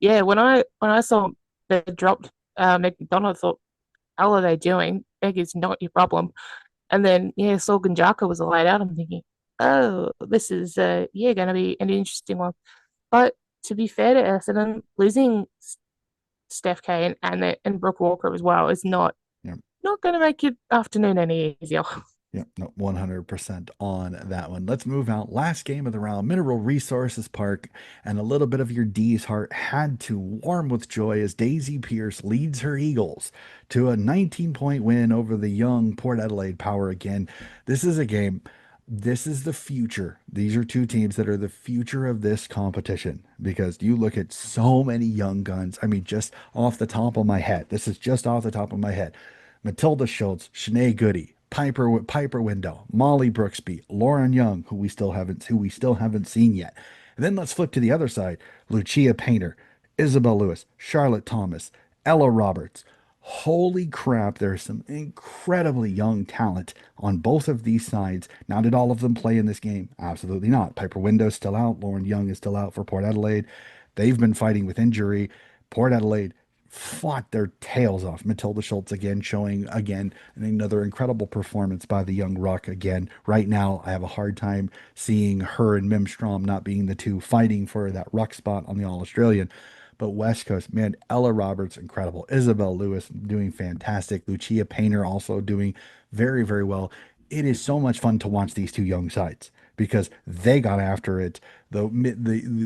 yeah, when I saw they dropped Meg McDonald, I thought, how are they doing? Meg is not your problem. And then yeah, saw Ganjaka was laid out. I'm thinking, oh, this is yeah going to be an interesting one. But to be fair to Essendon, losing Steph Kane and Brooke Walker as well is Yep. not going to make your afternoon any easier. Yep, no, 100% on that one. Let's move out. Last game of the round, Mineral Resources Park, and a little bit of your D's heart had to warm with joy as Daisy Pierce leads her Eagles to a 19-point win over the young Port Adelaide Power again. This is a game. This is the future. These are two teams that are the future of this competition because you look at so many young guns. I mean, just off the top of my head, this is just off the top of my head. Matilda Schultz, Shanae Goody, Piper Window, Molly Brooksby, Lauren Young, who we still haven't seen yet. And then let's flip to the other side. Lucia Painter, Isabel Lewis, Charlotte Thomas, Ella Roberts. Holy crap, there's some incredibly young talent on both of these sides. Now, did all of them play in this game? Absolutely not. Piper Window's still out. Lauren Young is still out for Port Adelaide. They've been fighting with injury. Port Adelaide fought their tails off. Matilda Schultz again showing again another incredible performance by the young ruck again. Right now, I have a hard time seeing her and Mim Strom not being the two fighting for that ruck spot on the All Australian. But West Coast, man, Ella Roberts, incredible. Isabel Lewis doing fantastic. Lucia Painter also doing very, very well. It is so much fun to watch these two young sides because they got after it. The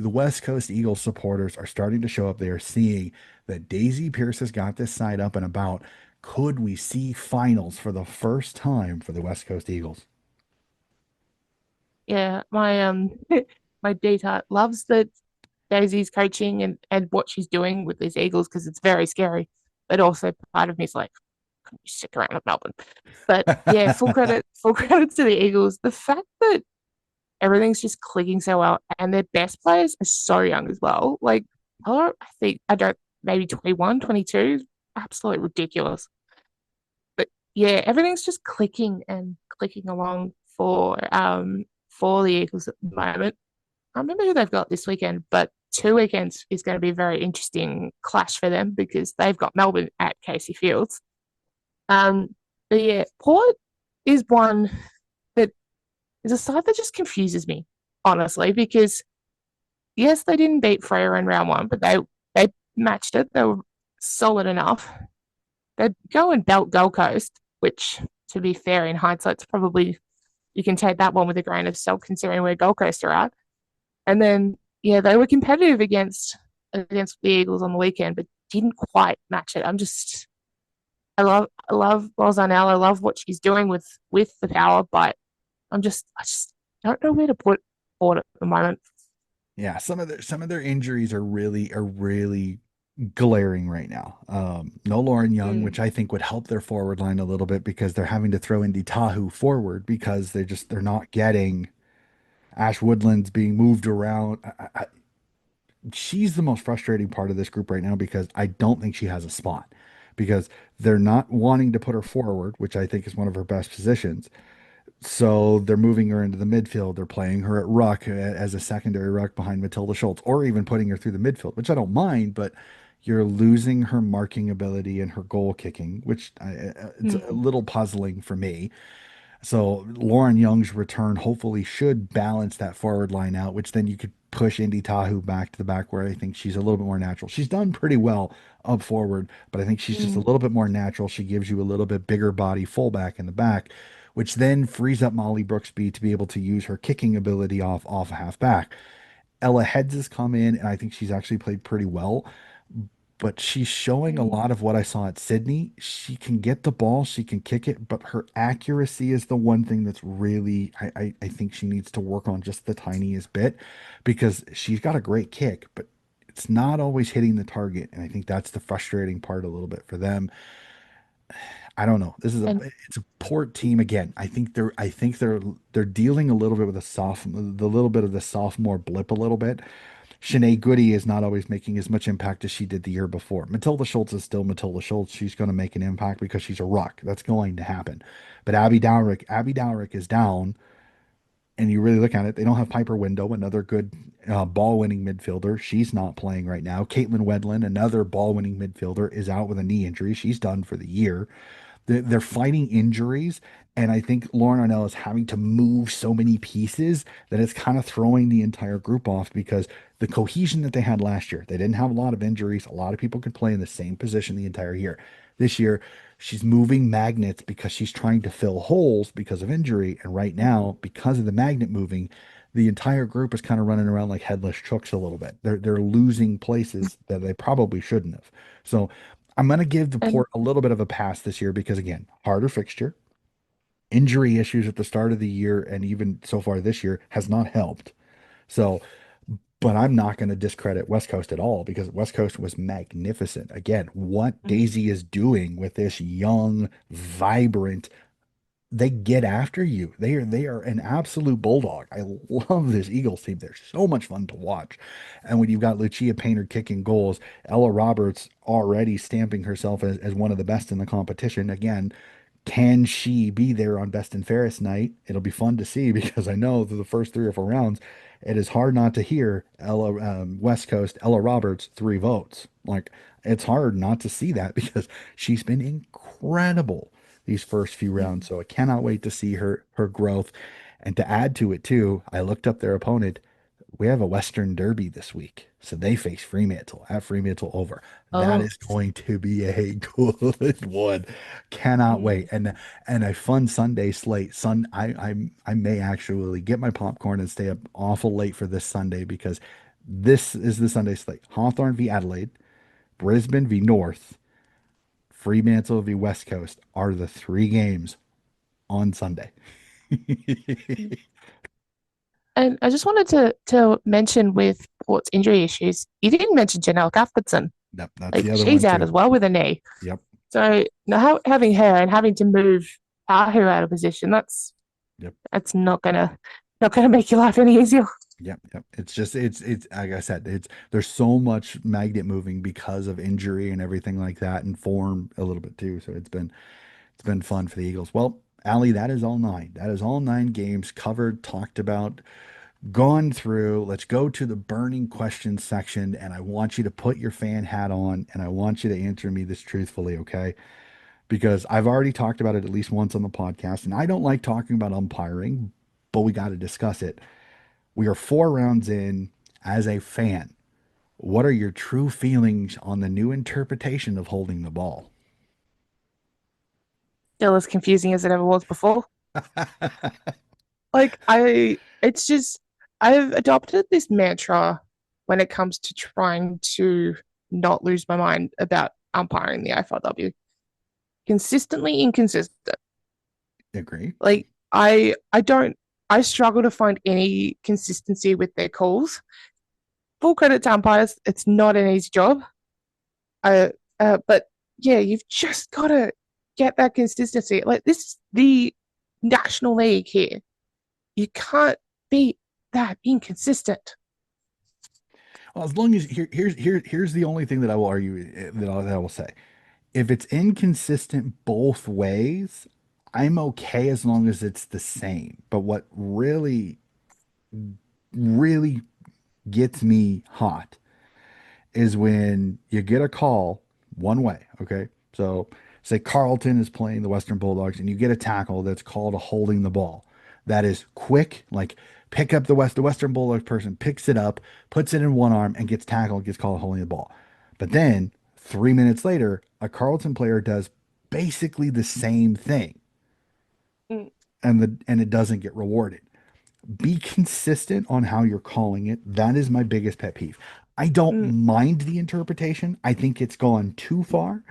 West Coast Eagles supporters are starting to show up. They are seeing that Daisy Pierce has got this side up and about. Could we see finals for the first time for the West Coast Eagles? Yeah, my my data loves that Daisy's coaching and what she's doing with these Eagles because it's very scary. But also part of me is like, can you stick around with Melbourne? But yeah, full credit to the Eagles. The fact that everything's just clicking so well and their best players are so young as well. Like, I think I don't maybe 21, 22, absolutely ridiculous. But yeah, everything's just clicking and clicking along for the Eagles at the moment. I remember who they've got this weekend, but 2 weekends is going to be a very interesting clash for them because they've got Melbourne at Casey Fields. But yeah, Port is one that is a side that just confuses me, honestly, because yes, they didn't beat Freo in round one, but they matched it. They were solid enough. They'd go and belt Gold Coast, which, to be fair, in hindsight, it's probably you can take that one with a grain of salt considering where Gold Coast are at. And then yeah, they were competitive against the Eagles on the weekend, but didn't quite match it. I love Lozanelle. I love what she's doing with the power, but I just don't know where to put Ford at the moment. Yeah, some of their injuries are really glaring right now. No Lauren Young, which Mm, I think would help their forward line a little bit because they're having to throw Indy Tahu forward because they're not getting Ash Woodlands being moved around. She's the most frustrating part of this group right now because I don't think she has a spot because they're not wanting to put her forward, which I think is one of her best positions. So they're moving her into the midfield. They're playing her at ruck as a secondary ruck behind Matilda Schultz, or even putting her through the midfield, which I don't mind, but you're losing her marking ability and her goal kicking, which it's a mm, little puzzling for me. So Lauren Young's return hopefully should balance that forward line out, which then you could push Indy Tahu back to the back where I think she's a little bit more natural. She's done pretty well up forward, but I think she's just a mm. little bit more natural. She gives you a little bit bigger body fullback in the back, which then frees up Molly Brooksby to be able to use her kicking ability off a half back. Ella Heads has come in, and I think she's actually played pretty well, but she's showing a Mm. lot of what I saw at Sydney. She can get the ball, she can kick it, but her accuracy is the one thing that's really, I think she needs to work on just the tiniest bit because she's got a great kick, but it's not always hitting the target. And I think that's the frustrating part a little bit for them. I don't know. And It's a poor team again. I think they're dealing a little bit with the little bit of the sophomore blip a little bit. Shanae Goody is not always making as much impact as she did the year before. Matilda Schultz is still Matilda Schultz. She's going to make an impact because she's a ruck. That's going to happen. But Abby Dowrick is down, and you really look at it, they don't have Piper Window, another good ball-winning midfielder. She's not playing right now. Caitlin Wedlin, another ball-winning midfielder, is out with a knee injury. She's done for the year. They're fighting injuries, and I think Lauren Arnell is having to move so many pieces that it's kind of throwing the entire group off because the cohesion that they had last year, they didn't have a lot of injuries. A lot of people could play in the same position the entire year. This year, she's moving magnets because she's trying to fill holes because of injury. And right now, because of the magnet moving, the entire group is kind of running around like headless chooks a little bit. They're losing places that they probably shouldn't have. So I'm going to give the and Port a little bit of a pass this year because, again, harder fixture, injury issues at the start of the year, and even so far this year has not helped. So, but I'm not going to discredit West Coast at all because West Coast was magnificent. Again, what mm, Daisy is doing with this young, vibrant they get after you. They are an absolute bulldog. I love this Eagles team. They're so much fun to watch. And when you've got Lucia Painter kicking goals, Ella Roberts already stamping herself as one of the best in the competition. Again, can she be there on best and fairest night? It'll be fun to see because I know through the first 3 or 4 rounds, it is hard not to hear Ella West Coast Ella Roberts 3 votes. Like it's hard not to see that because she's been incredible these first few rounds. So I cannot wait to see her growth. And to add to it too, I looked up their opponent. We have a Western Derby this week. So they face Fremantle at Fremantle over. That Oh, is going to be a good one. Cannot wait. mm, And a fun Sunday slate. I may actually get my popcorn and stay up awful late for this Sunday because this is the Sunday slate. Hawthorn v Adelaide, Brisbane v North, Fremantle v West Coast are the 3 games on Sunday. mm. And I just wanted to mention with Port's injury issues, you didn't mention Janelle Cuthbertson. Yep, that's Like the other she's one out too. as well with a knee. Yep, So now having her and having to move Tahu out of position, yep, that's not gonna make your life any easier. yep, yep. It's like I said, it's there's so much magnet moving because of injury and everything like that, and form a little bit too. So it's been fun for the Eagles. Well, Allie, that is all 9. That is all 9 games covered, talked about, gone through. Let's go to the burning questions section, and I want you to put your fan hat on, and I want you to answer me this truthfully, okay? Because I've already talked about it at least once on the podcast, and I don't like talking about umpiring, but we got to discuss it. We are 4 rounds in as a fan. What are your true feelings on the new interpretation of holding the ball? Still as confusing as it ever was before. It's just I've adopted this mantra when it comes to trying to not lose my mind about umpiring the AFLW. Consistently inconsistent. Agree. Like I don't I struggle to find any consistency with their calls. Full credit to umpires, it's not an easy job. But yeah, you've just got to get that consistency. Like this is the National League here. You can't be that inconsistent. Well, as long as here's the only thing that I will argue that I will say. If it's inconsistent both ways, I'm okay as long as it's the same. But what really gets me hot is when you get a call one way. Okay. So say Carlton is playing the Western Bulldogs and you get a tackle that's called a holding the ball. That is quick, like pick up the Western Bulldogs person picks it up, puts it in one arm and gets tackled, gets called holding the ball. But then 3 minutes later, a Carlton player does basically the same thing Mm, and it doesn't get rewarded. Be consistent on how you're calling it. That is my biggest pet peeve. I don't mm, mind the interpretation. I think it's gone too far.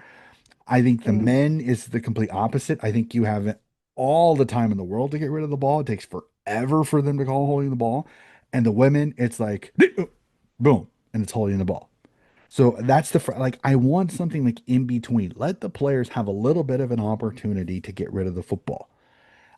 I think the mm. men is the complete opposite. I think you have all the time in the world to get rid of the ball. It takes forever for them to call holding the ball. And the women, it's like boom, and it's holding the ball. So that's like I want something like in between. Let the players have a little bit of an opportunity to get rid of the football.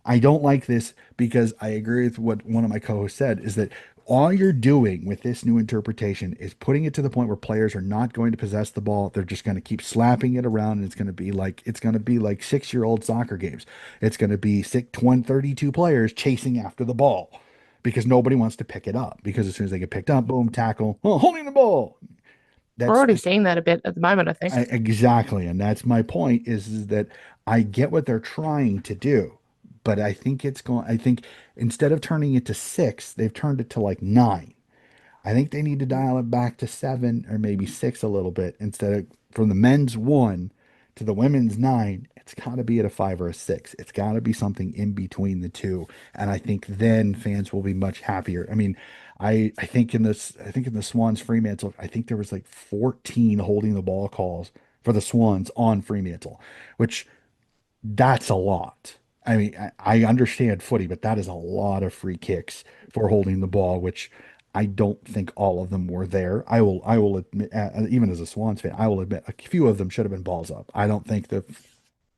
I don't like this because I agree with what one of my co-hosts said is that all you're doing with this new interpretation is putting it to the point where players are not going to possess the ball. They're just going to keep slapping it around and it's going to be like 6-year-old soccer games. It's going to be 32 players chasing after the ball because nobody wants to pick it up because as soon as they get picked up, boom, tackle, oh, holding the ball. We're That's already seeing that a bit at the moment, I think. exactly, and that's my point is that I get what they're trying to do, but I think it's going. I think instead of turning it to 6, they've turned it to like 9. I think they need to Mm, dial it back to 7 or maybe 6 a little bit instead of from the men's 1 to the women's 9. It's got to be at a 5 or a 6. It's got to be something in between the two, and I think then fans will be much happier. I mean, I think in the Swans Fremantle, I think there was like 14 holding the ball calls for the Swans on Fremantle, which that's a lot. I mean, I understand footy, but that is a lot of free kicks for holding the ball, which I don't think all of them were there. I will admit, even as a Swans fan, I will admit a few of them should have been balls up. I don't think that.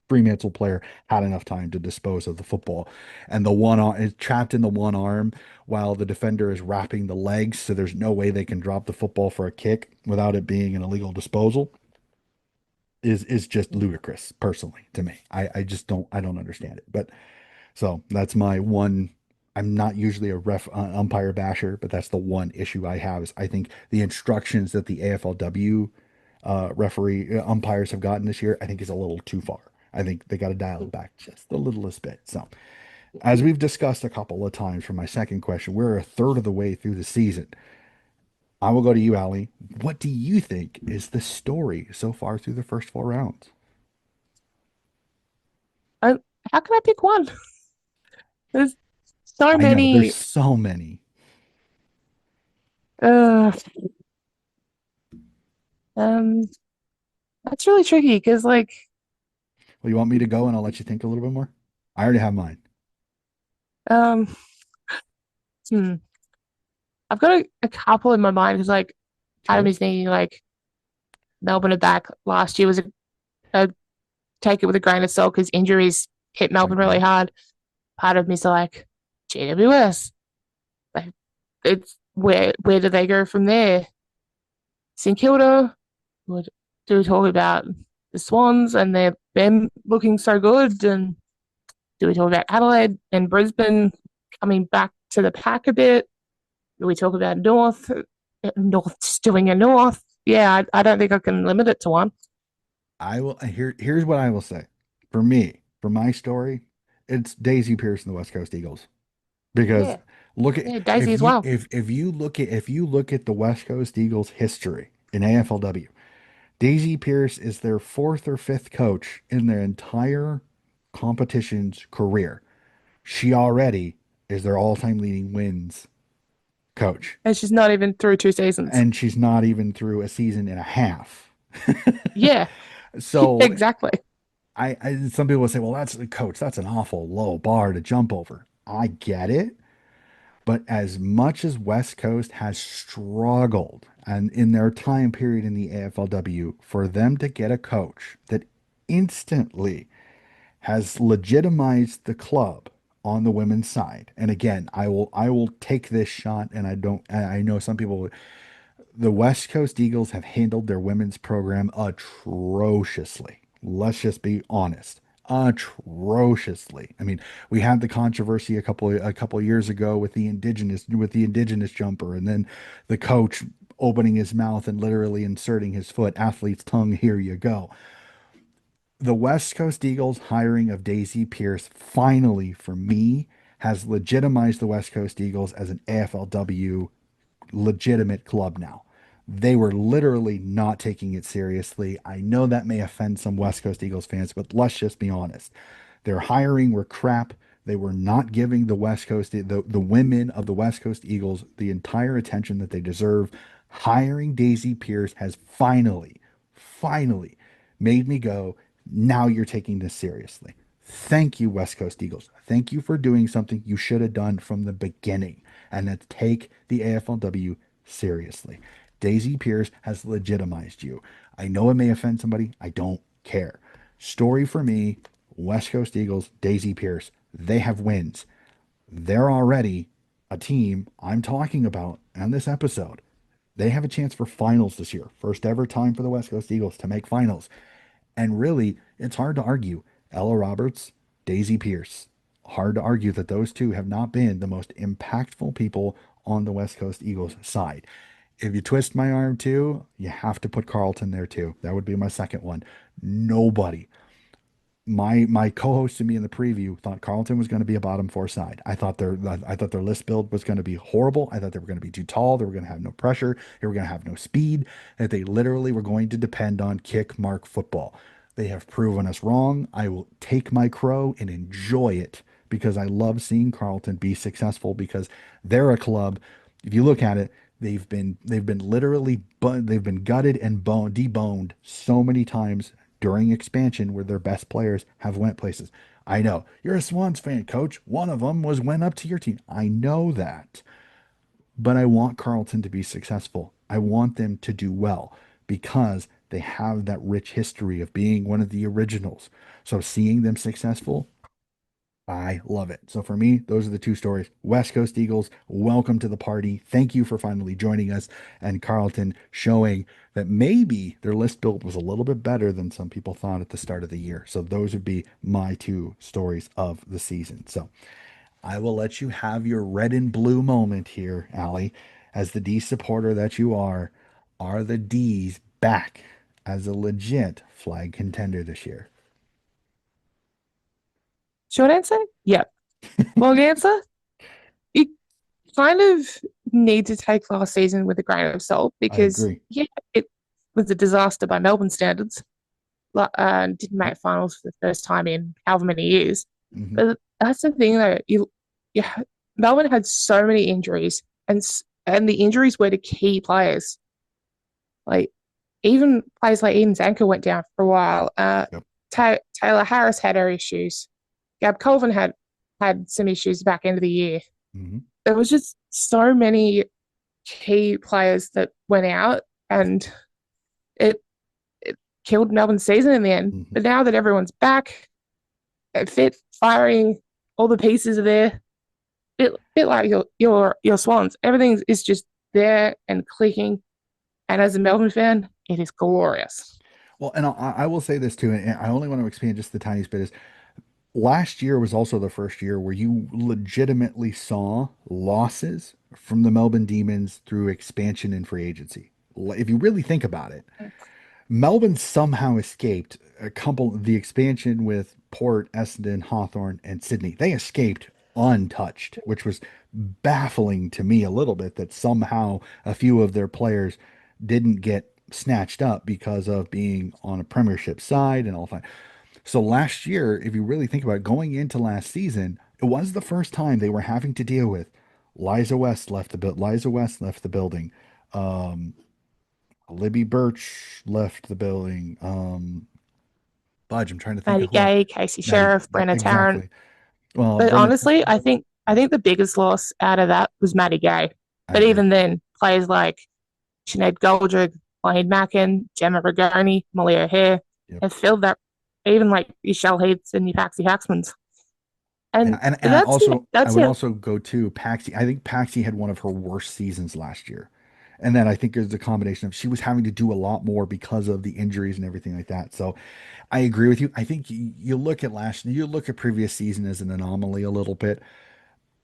Fremantle player had enough time to dispose of the football. And the one arm is trapped in the one arm while the defender is wrapping the legs. So there's no way they can drop the football for a kick without it being an illegal disposal is just ludicrous personally to me. I just don't understand it. But so that's my one. I'm not usually a umpire basher, but that's the one issue I have is I think the instructions that the AFLW referee umpires have gotten this year, I think is a little too far. I think they got to dial it back just the littlest bit. So, as we've discussed a couple of times for my second question, we're a third of the way through the season. I will go to you, Allie. What do you think is the story so far through the first four rounds? I, how can I pick one? There's so I know there's many. so many. Uh, um, that's really tricky because, like, Well, you want me to go and I'll let you think a little bit more? I already have mine. um, hmm, I've got a couple in my mind because, like, part of Sure. me's thinking, like, Melbourne are back. Last year was a take it with a grain of salt because injuries hit Melbourne really Agreed. hard. Part of me's like, GWS. Like, it's where do they go from there? St Kilda. What do we talk about the Swans and they're them looking so good? And do we talk about Adelaide and Brisbane coming back to the pack a bit? Do we talk about North? North just doing a North. Yeah, I don't think I can limit it to one. I will here's what I will say. For me, for my story, it's Daisy Pierce and the West Coast Eagles. Because Yeah, look at yeah, Daisy as well. if you look at the West Coast Eagles history in AFLW, Daisy Pierce is their fourth or fifth coach in their entire competition's career. She already is their all-time leading wins coach, And she's not even through two seasons. and she's not even through a season and a half. Yeah, So exactly. I some people will say, well, that's a coach, that's an awful low bar to jump over. I get it. But as much as West Coast has struggled and in their time period in the AFLW, for them to get a coach that instantly has legitimized the club on the women's side. And again, I will take this shot and I know some people, the West Coast Eagles have handled their women's program atrociously. Let's just be honest. Atrociously. I mean, we had the controversy a couple years ago with the indigenous jumper, and then the coach opening his mouth and literally inserting his foot, athlete's tongue, here you go. The West Coast Eagles hiring of Daisy Pierce finally, for me, has legitimized the West Coast Eagles as an AFLW legitimate club now. They were literally not taking it seriously. I know that may offend some West Coast Eagles fans, but let's just be honest. Their hiring were crap. They were not giving the women of the West Coast Eagles the entire attention that they deserve. Hiring Daisy Pierce has finally made me go, now you're taking this seriously. Thank you, West Coast Eagles. Thank you for doing something you should have done from the beginning, and that's take the AFLW seriously. Daisy Pierce has legitimized you. I know it may offend somebody. I don't care. Story for me, West Coast Eagles, Daisy Pierce, they have wins. They're already a team I'm talking about on this episode. They have a chance for finals this year. First ever time for the West Coast Eagles to make finals. And really, it's hard to argue. Ella Roberts, Daisy Pierce. Hard to argue that those two have not been the most impactful people on the West Coast Eagles side. If you twist my arm too, you have to put Carlton there too. That would be my second one. Nobody, my co-host and me in the preview thought Carlton was going to be a bottom four side. I thought their list build was going to be horrible. I thought they were going to be too tall. They were going to have no pressure. They were going to have no speed. That they literally were going to depend on kick mark football. They have proven us wrong. I will take my crow and enjoy it because I love seeing Carlton be successful because they're a club. If you look at it, they've been literally they've been gutted and deboned so many times during expansion where their best players have went places. I know you're a Swans fan, coach. One of them went up to your team. I know that, but I want Carlton to be successful. I want them to do well because They have that rich history of being one of the originals. So seeing them successful, I love it. So for me, those are the two stories. West Coast Eagles, welcome to the party. Thank you for finally joining us. And Carlton showing that maybe their list build was a little bit better than some people thought at the start of the year. So those would be my two stories of the season. So I will let you have your red and blue moment here, Allie. As the D supporter that you are the D's back as a legit flag contender this year? Short answer? Yeah. Long answer? You kind of need to take last season with a grain of salt I because, agree. yeah, it was a disaster by Melbourne standards. Didn't make finals for the first time in however many years. Hmm. But that's the thing, though. You Melbourne had so many injuries, and the injuries were to key players. Like even players like Eden Zanker went down for a while. Yep. Taylor Harris had her issues. Gab Colvin had some issues back end of the year. Hmm. There was just so many key players that went out, and it it killed Melbourne's season in the end. Hmm. But now that everyone's back, fit, firing, all the pieces are there. Bit like your Swans. Everything is just there and clicking. And as a Melbourne fan, it is glorious. Well, and I will say this too, and I only want to expand just the tiniest bit is last year was also the first year where you legitimately saw losses from the Melbourne Demons through expansion and free agency. If you really think about it, Melbourne somehow escaped a couple the expansion with Port, Essendon, Hawthorn, and Sydney. They escaped untouched, which was baffling to me a little bit that somehow a few of their players didn't get snatched up because of being on a premiership side and all that. So last year, if you really think about it, going into last season, it was the first time they were having to deal with Liza West left the building. Um, Libby Birch left the building. Budge, I'm trying to think Maddie of who else. Gay, Casey Maddie, Sheriff, Brenna Tarrant. exactly. Well, But Brendan, honestly, I think the biggest loss out of that was Maddie Gay. I But agree. even then, players like Sinead Goldrick, Wayne Mackin, Gemma Regoni, Molly O'Hare Yep. have filled that. Even like your Shell Heaths and your Paxi Haxmans. And And and I that's it. also I That's would it. also go to Paxi. I think Paxi had one of her worst seasons last year. And then I think there's a combination of she was having to do a lot more because of the injuries and everything like that. So I agree with you. I think you look at you look at previous season as an anomaly a little bit,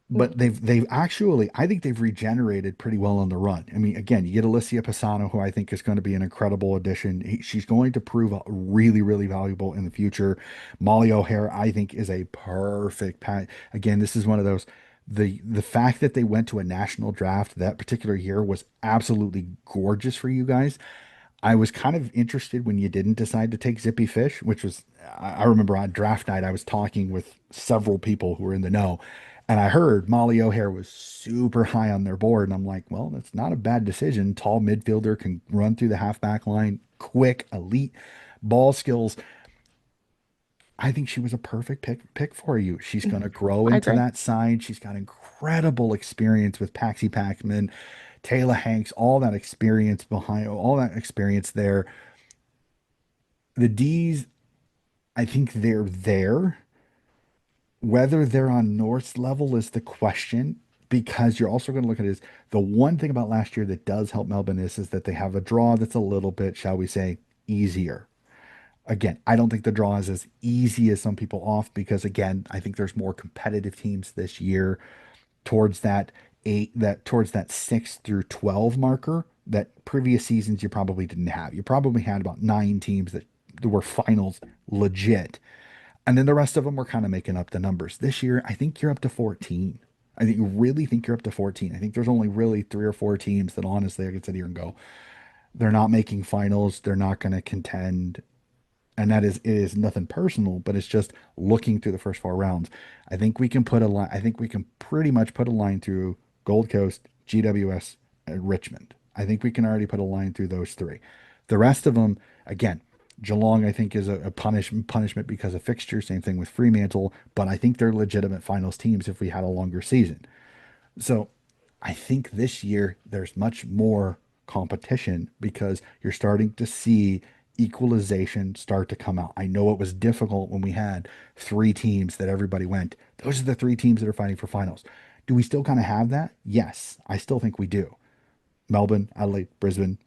but they've actually I think they've regenerated pretty well on the run. I mean, again, you get Alicia Pisano, who I think is going to be an incredible addition. She's going to prove really, really valuable in the future. Molly O'Hare, I think, is a perfect pat. Again, this is one of those. The fact that they went to a national draft that particular year was absolutely gorgeous for you guys. I was kind of interested when you didn't decide to take Zippy Fish, which was, I remember on draft night, I was talking with several people who were in the know, and I heard Molly O'Hare was super high on their board. And I'm like, well, that's not a bad decision. Tall midfielder can run through the halfback line, quick, elite ball skills. I think she was a perfect pick for you. She's going to grow I into agree. that side. She's got incredible experience with Paxi Paxman, Taylor Hanks, all that experience behind all that experience there. The D's, I think they're there. Whether they're on North's level is the question because you're also going to look at it as the one thing about last year that does help Melbourne is that they have a draw that's a little bit, shall we say, easier. Again, I don't think the draw is as easy as some people off because again, I think there's more competitive teams this year towards that 6 through 12 marker that previous seasons you probably didn't have. You probably had about 9 teams that were finals legit. And then the rest of them were kind of making up the numbers. This year, I think you're up to 14. I think you really think you're up to 14. I think there's only really 3 or 4 teams that honestly I could sit here and go, they're not making finals. They're not going to contend. And that is, it is nothing personal, but it's just looking through the first 4 rounds. I think we can put a line, I think we can pretty much put a line through Gold Coast, GWS, and Richmond. I think we can already put a line through those 3. The rest of them, again, Geelong, I think, is a punishment because of fixture. Same thing with Fremantle, but I think they're legitimate finals teams if we had a longer season. So I think this year there's much more competition because you're starting to see equalization start to come out. I know it was difficult when we had three teams that everybody went, those are the three teams that are fighting for finals. Do we still kind of have that? Yes, I still think we do. Melbourne, Adelaide, Brisbane,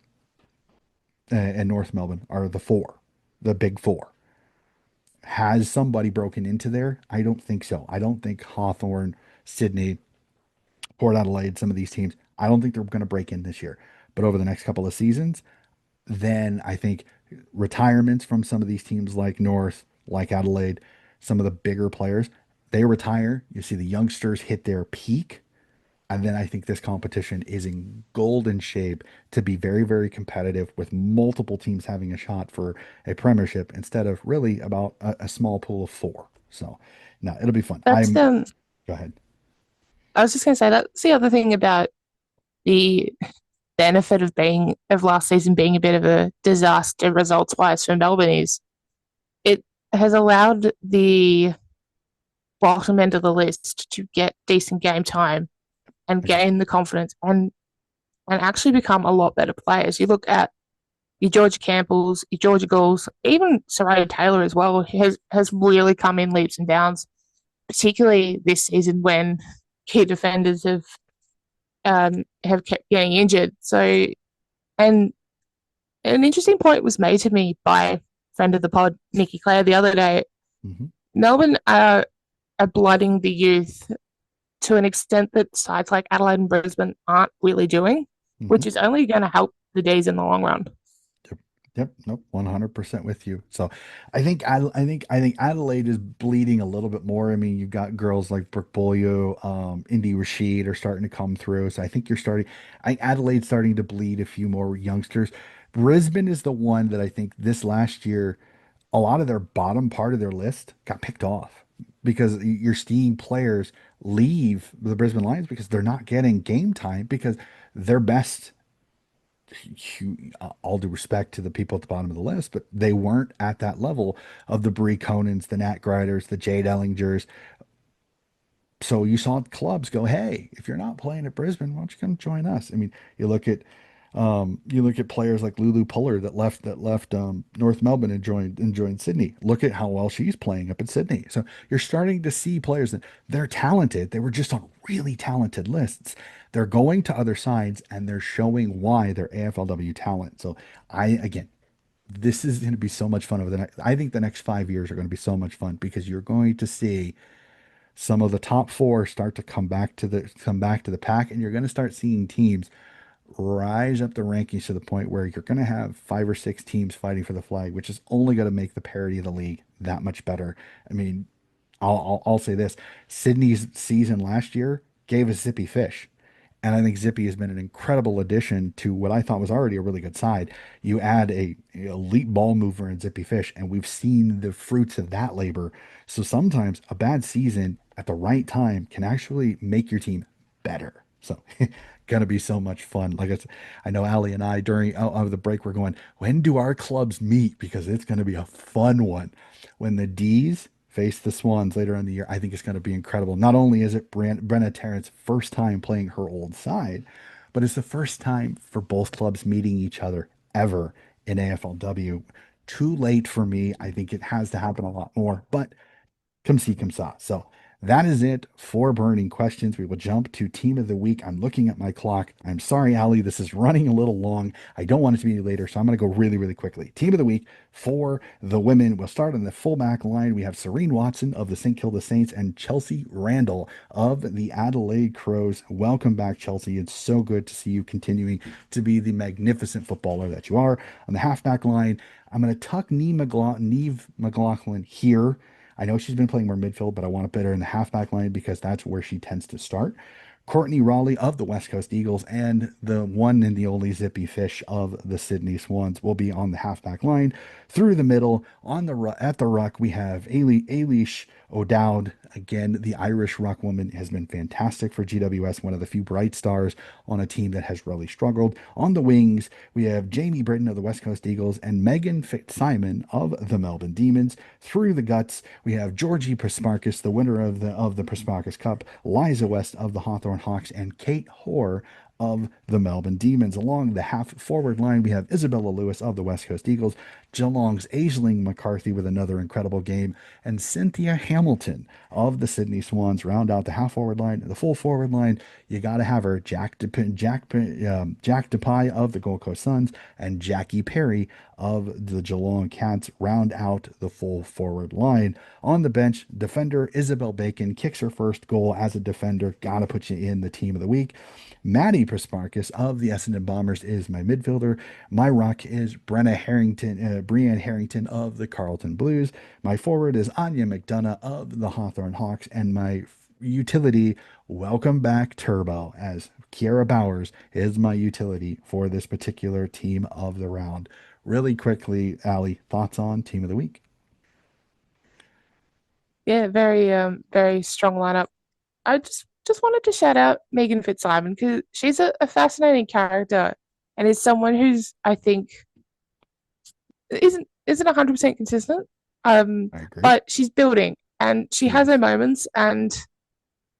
and North Melbourne are the four, the big four. Has somebody broken into there? I don't think so. I don't think Hawthorn, Sydney, Port Adelaide, some of these teams, I don't think they're going to break in this year. But over the next couple of seasons, then I think retirements from some of these teams like North, like Adelaide, some of the bigger players, they retire. You see the youngsters hit their peak. And then I think this competition is in golden shape to be very, very competitive with multiple teams having a shot for a premiership instead of really about a small pool of four. So, no, it'll be fun. That's Go ahead. I was just going to say that's the other thing about the benefit of last season being a bit of a disaster results wise for Melbourne is it has allowed the bottom end of the list to get decent game time and Agreed. gain the confidence and actually become a lot better players. You look at your Georgia Campbells, your Georgia Gulls, even Soraya Taylor as well has really come in leaps and bounds, particularly this season when key defenders have kept getting injured. So, and an interesting point was made to me by friend of the pod, Nikki Clare, the other day. Hmm. Melbourne are blooding the youth to an extent that sides like Adelaide and Brisbane aren't really doing, Hmm. which is only going to help the D's in the long run. Yep. Yep. Nope. 100% with you. So I think Adelaide is bleeding a little bit more. I mean, you've got girls like Brooke Bolio, Indy Rashid are starting to come through. So I think I think Adelaide's starting to bleed a few more youngsters. Brisbane is the one that I think this last year, a lot of their bottom part of their list got picked off because you're seeing players leave the Brisbane Lions because they're not getting game time because their best, all due respect to the people at the bottom of the list, but they weren't at that level of the Brie Conans, the Nat Gryders, the Jade Ellingers. So you saw clubs go, hey, if you're not playing at Brisbane, why don't you come join us? I mean, you look at you look at players like Lulu Puller that left North Melbourne and joined Sydney. Look at how well she's playing up at Sydney. So you're starting to see players that they're talented. They were just on really talented lists. They're going to other sides and they're showing why they're AFLW talent. So again, this is going to be so much fun over the next. I think the next 5 years are going to be so much fun because you're going to see some of the top four start to come back to the pack, and you're going to start seeing teams rise up the rankings to the point where you're going to have five or six teams fighting for the flag, which is only going to make the parity of the league that much better. I mean, I'll say this: Sydney's season last year gave us Zippy Fish. And I think Zippy has been an incredible addition to what I thought was already a really good side. You add a elite ball mover in Zippy Fish, and we've seen the fruits of that labor. So sometimes a bad season at the right time can actually make your team better. So gonna be so much fun. Like I know Ali and I during out of the break we're going, when do our clubs meet? Because it's gonna be a fun one. When the D's face the Swans later in the year, I think it's going to be incredible. Not only is it Brenna Tarrant's first time playing her old side, but it's the first time for both clubs meeting each other ever in AFLW. Too late for me. I think it has to happen a lot more, but come see, come saw. So that is it for burning questions. We will jump to team of the week. I'm looking at my clock. I'm sorry, Ali, this is running a little long. I don't want it to be later, so I'm going to go really, really quickly. Team of the week for the women. We'll start on the fullback line. We have Serene Watson of the St. Kilda Saints and Chelsea Randall of the Adelaide Crows. Welcome back, Chelsea. It's so good to see you continuing to be the magnificent footballer that you are. On the halfback line, I'm going to tuck Neve McLaughlin here. I know she's been playing more midfield, but I want to put her in the halfback line because that's where she tends to start. Courtney Raleigh of the West Coast Eagles and the one and the only Zippy Fish of the Sydney Swans will be on the halfback line. Through the middle, at the ruck, we have Ailish O'Dowd. Again, the Irish ruck woman has been fantastic for GWS, one of the few bright stars on a team that has really struggled. On the wings, we have Jamie Britton of the West Coast Eagles and Megan Fitzsimon of the Melbourne Demons. Through the guts, we have Georgie Prasmarkas, the winner of the Prasmarkas Cup, Liza West of the Hawthorn Hawks, and Kate Hoare of the Melbourne Demons. Along the half forward line, we have Isabella Lewis of the West Coast Eagles, Geelong's Aisling McCarthy with another incredible game, and Cynthia Hamilton of the Sydney Swans round out the half forward line. The full forward line, you got to have her, Jack DePie of the Gold Coast Suns, and Jackie Perry of the Geelong Cats round out the full forward line. On the bench, defender Isabel Bacon kicks her first goal as a defender. Gotta put you in the team of the week. Maddie Prasparkas of the Essendon Bombers is my midfielder. My rock is Brianne Harrington of the Carlton Blues. My forward is Anya McDonough of the Hawthorn Hawks. And my utility, welcome back Turbo, as Kiara Bowers is my utility for this particular team of the round. Really quickly, Ali, thoughts on team of the week? Yeah, very strong lineup. I just wanted to shout out Megan Fitzsimon because she's a fascinating character and is someone who's I think isn't 100% consistent. I agree. But she's building and she has her Yes. moments and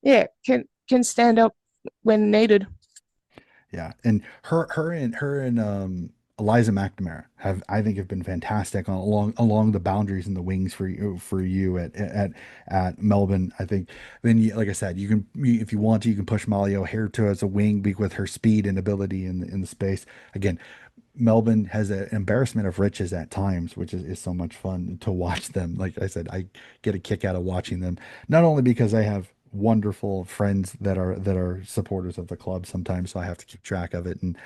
yeah, can stand up when needed. Yeah, and her and Eliza McNamara have, I think, have been fantastic on along the boundaries and the wings for you at Melbourne. I think then, like I said, if you want to, you can push Molly O'Hare to as a wing with her speed and ability in the space. Again, Melbourne has an embarrassment of riches at times, which is so much fun to watch them. Like I said, I get a kick out of watching them, not only because I have wonderful friends that are supporters of the club sometimes, so I have to keep track of it and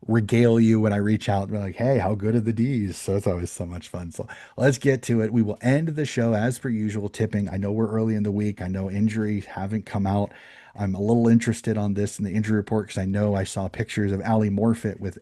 regale you when I reach out and be like, hey, how good are the D's? So it's always so much fun. So let's get to it. We will end the show as per usual, tipping. I know we're early in the week. I know injuries haven't come out. I'm a little interested on this in the injury report because I know I saw pictures of Ali Morfitt with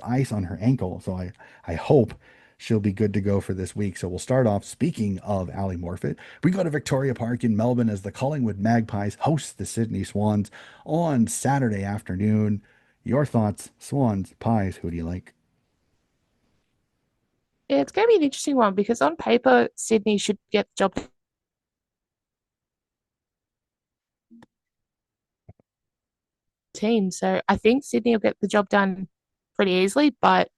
ice on her ankle. So I hope she'll be good to go for this week. So we'll start off. Speaking of Ali Morfitt, we go to Victoria Park in Melbourne as the Collingwood Magpies host the Sydney Swans on Saturday afternoon. Your thoughts, Swans, Pies, who do you like? Yeah, it's going to be an interesting one because on paper Sydney should get the job team. So I think Sydney will get the job done pretty easily. But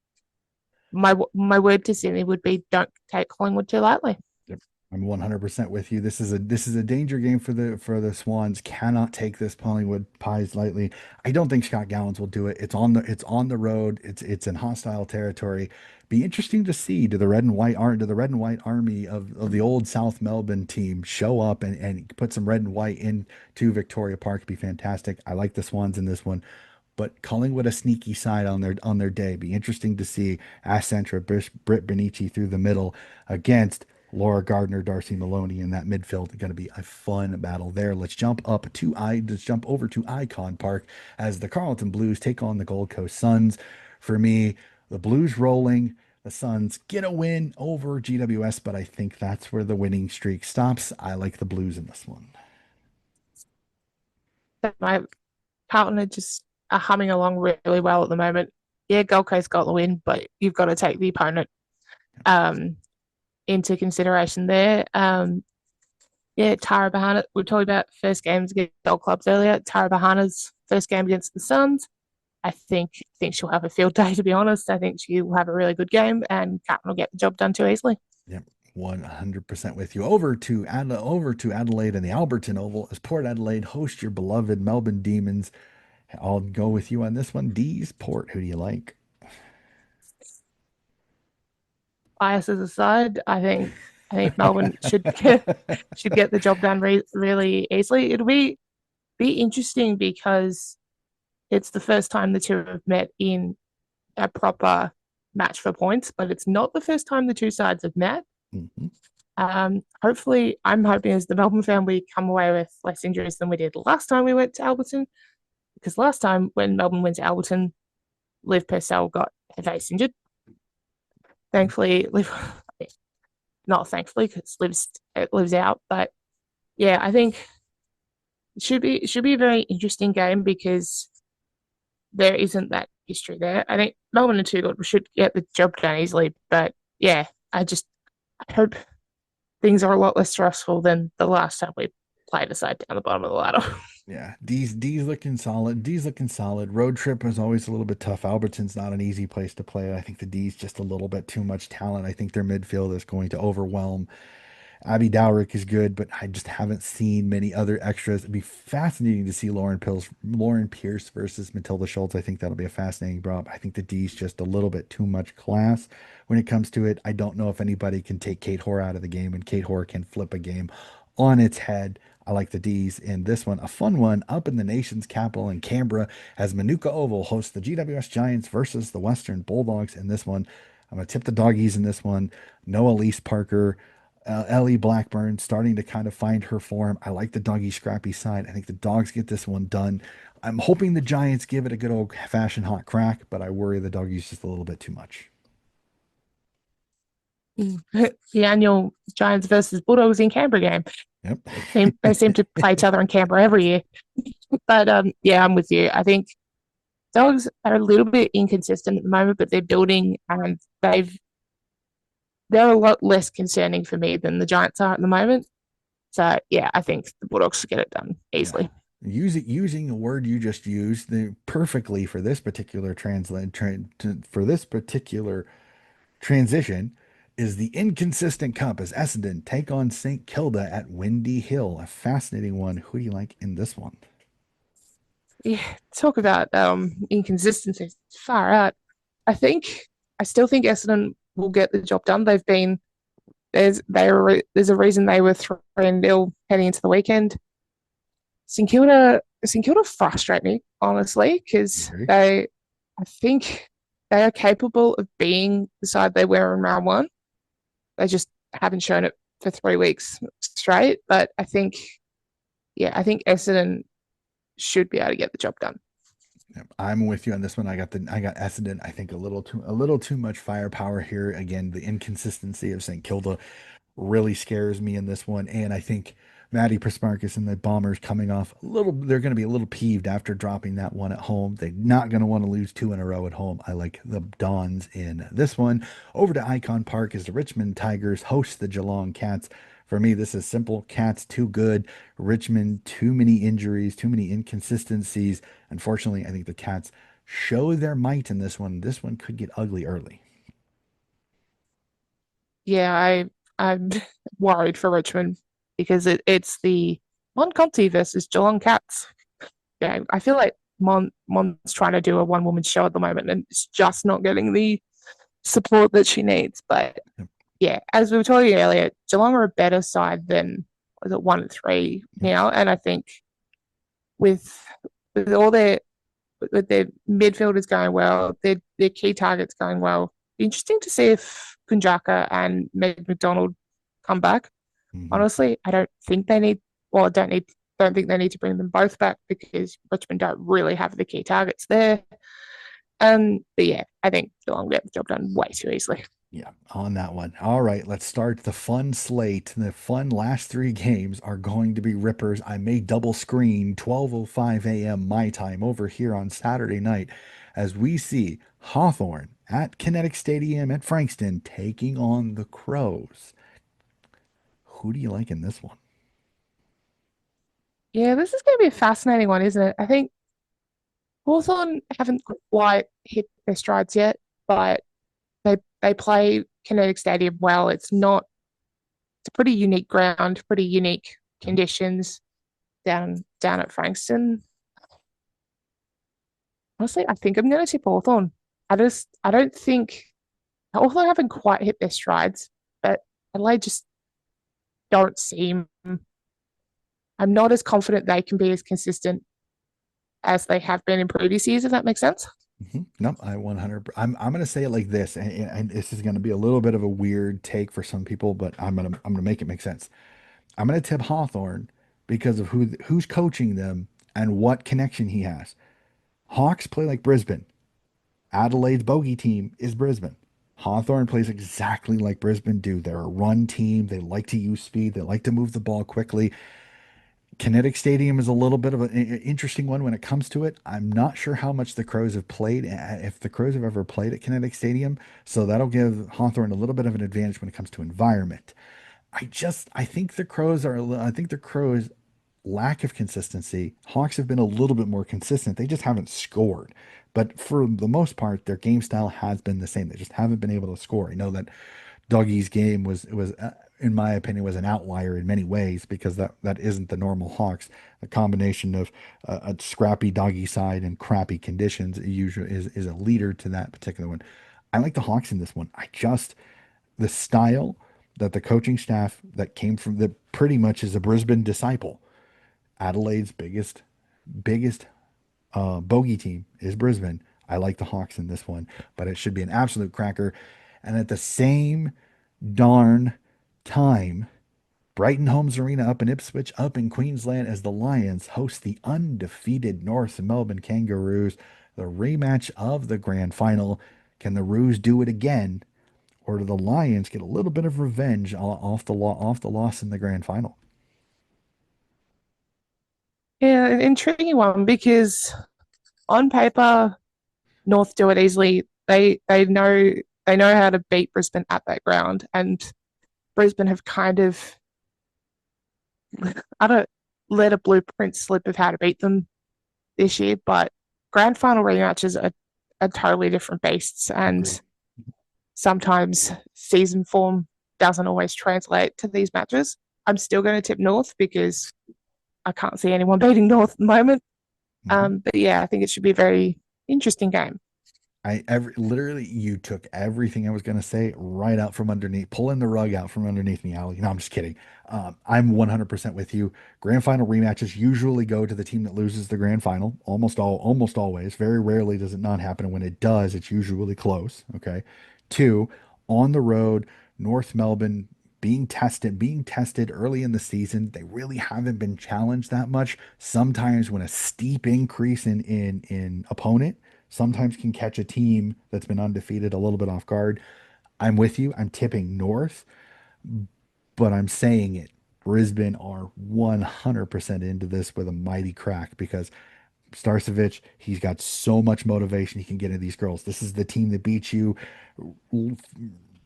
my word to Sydney would be don't take Collingwood too lightly. Yep. I'm 100% with you. This is a danger game for the Swans. Cannot take this Collingwood Pies lightly. I don't think Scott Gallons will do it. It's on the road. It's in hostile territory. Be interesting to see, do the red and white army of the old South Melbourne team show up and put some red and white into Victoria Park. Be fantastic. I like the Swans in this one. But Collingwood a sneaky side on their day. Be interesting to see Acentra, Britt Benici through the middle against Laura Gardner, Darcy Maloney in that midfield. Going to be a fun battle there. Let's jump over to Icon Park as the Carlton Blues take on the Gold Coast Suns. For me, the Blues rolling. The Suns get a win over GWS, but I think that's where the winning streak stops. I like the Blues in this one. My Carlton are just are humming along really well at the moment. Yeah, Gold Coast got the win, but you've got to take the opponent um, into consideration there. Yeah, Tara Bahana, we talked about first games against old clubs earlier. Tara Bahana's first game against the Suns. I think she'll have a field day, to be honest. I think she will have a really good game and Carlton will get the job done too easily. Yep, 100% with you. Over to Adelaide and the Alberton Oval as Port Adelaide host your beloved Melbourne Demons. I'll go with you on this one. D's Port. Who do you like? Biases aside, I think Melbourne should get the job done really easily. It'll be interesting because it's the first time the two have met in a proper match for points, but it's not the first time the two sides have met. Mhm. Hopefully, I'm hoping as the Melbourne fan we come away with less injuries than we did last time we went to Alberton. Because last time when Melbourne went to Alberton, Liv Purcell got her face injured. Thankfully, Liv, not thankfully because Liv's out, but yeah, I think it should be a very interesting game because there isn't that history there. I think Melbourne and Two good should get the job done easily, but yeah, I hope things are a lot less stressful than the last time we played a side down the bottom of the ladder. Yeah, D's looking solid. D's looking solid. Road trip is always a little bit tough. Alberton's not an easy place to play. I think the D's just a little bit too much talent. I think their midfield is going to overwhelm. Abby Dowrick is good, but I just haven't seen many other extras. It'd be fascinating to see Lauren Pierce versus Matilda Schultz. I think that'll be a fascinating drop. I think the D's just a little bit too much class when it comes to it. I don't know if anybody can take Kate Hoare out of the game, and Kate Hoare can flip a game on its head. I like the D's in this one. A fun one up in the nation's capital in Canberra as Manuka Oval hosts the GWS Giants versus the Western Bulldogs in this one. I'm going to tip the doggies in this one. No Elise Parker. Ellie Blackburn starting to kind of find her form. I like the doggy scrappy side. I think the dogs get this one done. I'm hoping the Giants give it a good old fashioned hot crack, but I worry the doggies just a little bit too much. The annual Giants versus Bulldogs in Canberra game. Yep. They seem to play each other in Canberra every year. But yeah, I'm with you. I think dogs are a little bit inconsistent at the moment, but they're building and they're a lot less concerning for me than the Giants are at the moment. So yeah, I think the Bulldogs should get it done Yeah. easily. Using the word you just used perfectly for this particular for this particular transition is the inconsistent cup as Essendon take on St. Kilda at Windy Hill. A fascinating one. Who do you like in this one? Yeah, talk about inconsistencies. Far out. I think I still think Essendon will get the job done. There's a reason they were 3-0 heading into the weekend. St Kilda frustrate me honestly because Okay. I think they are capable of being the side they were in round one. They just haven't shown it for 3 weeks straight. But I think Essendon should be able to get the job done. Yep, I'm with you on this one. I got Essendon. I think a little too much firepower here. Again, the inconsistency of St. Kilda really scares me in this one. And I think Maddie Prasmarkas and the Bombers coming off a little, they're going to be a little peeved after dropping that one at home. They're not going to want to lose two in a row at home. I like the Dons in this one. Over to Icon Park as the Richmond Tigers host the Geelong Cats. For me, this is simple. Cats too good. Richmond, too many injuries, too many inconsistencies. Unfortunately, I think the Cats show their might in this one. This one could get ugly early. Yeah, I'm worried for Richmond because it's the Mon Conti versus Geelong Cats. Yeah, I feel like Mon's trying to do a one woman show at the moment and it's just not getting the support that she needs. But yeah, as we were talking earlier, Geelong are a better side than was it 1-3 now, and I think with with all their midfielders going well, their key targets going well. Interesting to see if Kunjaka and Meg McDonald come back. Mhm. Honestly, I don't think they need. Well, I don't think they need to bring them both back because Richmond don't really have the key targets there. But yeah, I think Geelong get the job done way too easily. Yeah, on that one. All right, let's start the fun slate. The fun last three games are going to be rippers. I may double screen 12:05 a.m. my time over here on Saturday night as we see Hawthorn at Kinetic Stadium at Frankston taking on the Crows. Who do you like in this one? Yeah, this is going to be a fascinating one, isn't it? I think Hawthorn haven't quite hit their strides yet, but they play Kinetic Stadium well. It's a pretty unique ground, pretty unique conditions down at Frankston. Honestly, I think I'm going to tip Hawthorn. I don't think Hawthorn haven't quite hit their strides, but Adelaide just don't seem. I'm not as confident they can be as consistent as they have been in previous years. If that makes sense. Nope, I 100. I'm gonna say it like this, and this is gonna be a little bit of a weird take for some people, but I'm gonna make it make sense. I'm gonna tip Hawthorn because of who's coaching them and what connection he has. Hawks play like Brisbane. Adelaide's bogey team is Brisbane. Hawthorn plays exactly like Brisbane do. They're a run team. They like to use speed. They like to move the ball quickly. Kinetic Stadium is a little bit of an interesting one when it comes to it. I'm not sure how much the Crows have played, if the Crows have ever played at Kinetic Stadium. So that'll give Hawthorn a little bit of an advantage when it comes to environment. I think the Crows lack of consistency. Hawks have been a little bit more consistent. They just haven't scored. But for the most part, their game style has been the same. They just haven't been able to score. I know that Dougie's game was in my opinion was an outlier in many ways because that isn't the normal Hawks. A combination of a scrappy doggy side and crappy conditions usually is a leader to that particular one. I like the Hawks in this one. I just the style that the coaching staff that came from the pretty much is a Brisbane disciple. Adelaide's biggest bogey team is Brisbane. I like the Hawks in this one, but it should be an absolute cracker. And at the same darn time, Brighton Homes Arena up in Ipswich, up in Queensland, as the Lions host the undefeated North Melbourne Kangaroos, the rematch of the grand final. Can the Roos do it again, or do the Lions get a little bit of revenge off the loss in the grand final? Yeah, an intriguing one because on paper, North do it easily. They know how to beat Brisbane at that ground, and Brisbane have kind of I don't let a blueprint slip of how to beat them this year, but grand final rematches are totally different beasts, Agreed. and sometimes season form doesn't always translate to these matches. I'm still going to tip North because I can't see anyone beating North at the moment. Mhm. But yeah, I think it should be a very interesting game. Literally you took everything I was gonna say right out from underneath, pulling the rug out from underneath me, Ali. No, I'm just kidding. I'm 100% with you. Grand final rematches usually go to the team that loses the grand final. Almost always. Very rarely does it not happen. And when it does, it's usually close. Okay. Two, on the road, North Melbourne being tested early in the season. They really haven't been challenged that much. Sometimes when a steep increase in opponent sometimes can catch a team that's been undefeated a little bit off guard. I'm with you. I'm tipping North, but I'm saying it. Brisbane are 100% into this with a mighty crack because Starcevich, he's got so much motivation he can get into these girls. This is the team that beats you.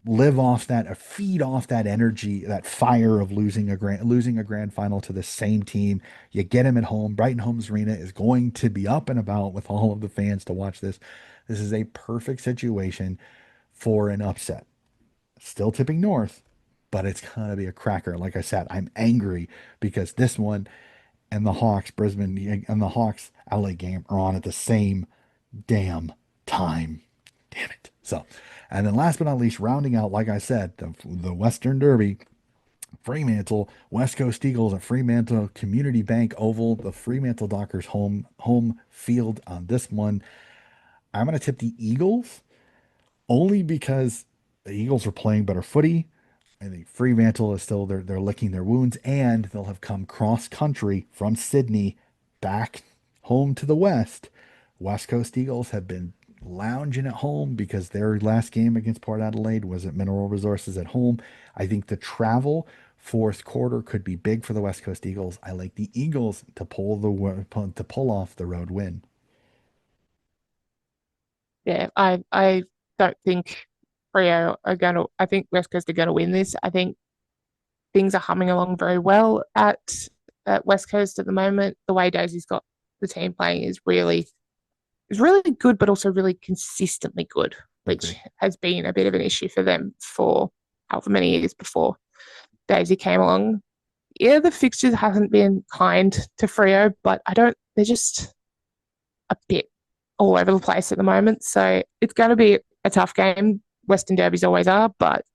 Live off that, feed off that energy, that fire of losing a grand final to the same team. You get him at home. Brighton Homes Arena is going to be up and about with all of the fans to watch this. This is a perfect situation for an upset. Still tipping North, but it's gonna be a cracker. Like I said, I'm angry because this one and the Hawks, Brisbane and the Hawks LA game are on at the same damn time. Damn it. So, and then last but not least, rounding out, like I said, the Western Derby, Fremantle, West Coast Eagles at Fremantle Community Bank Oval, the Fremantle Dockers home field on this one. I'm going to tip the Eagles only because the Eagles are playing better footy. I think Fremantle is still they're licking their wounds, and they'll have come cross country from Sydney back home to the West. West Coast Eagles have been lounging at home because their last game against Port Adelaide was at Mineral Resources at home. I think the travel fourth quarter could be big for the West Coast Eagles. I like the Eagles to pull off the road win. Yeah, I don't think Freo are going to. I think West Coast are going to win this. I think things are humming along very well at West Coast at the moment. The way Daisy's got the team playing is really good, but also really consistently good, which Agree. has been a bit of an issue for them for however many years before Daisy came along. Yeah, the fixtures hasn't been kind to Freo, but I don't. They're just a bit all over the place at the moment. So it's going to be a tough game. Western derbies always are, but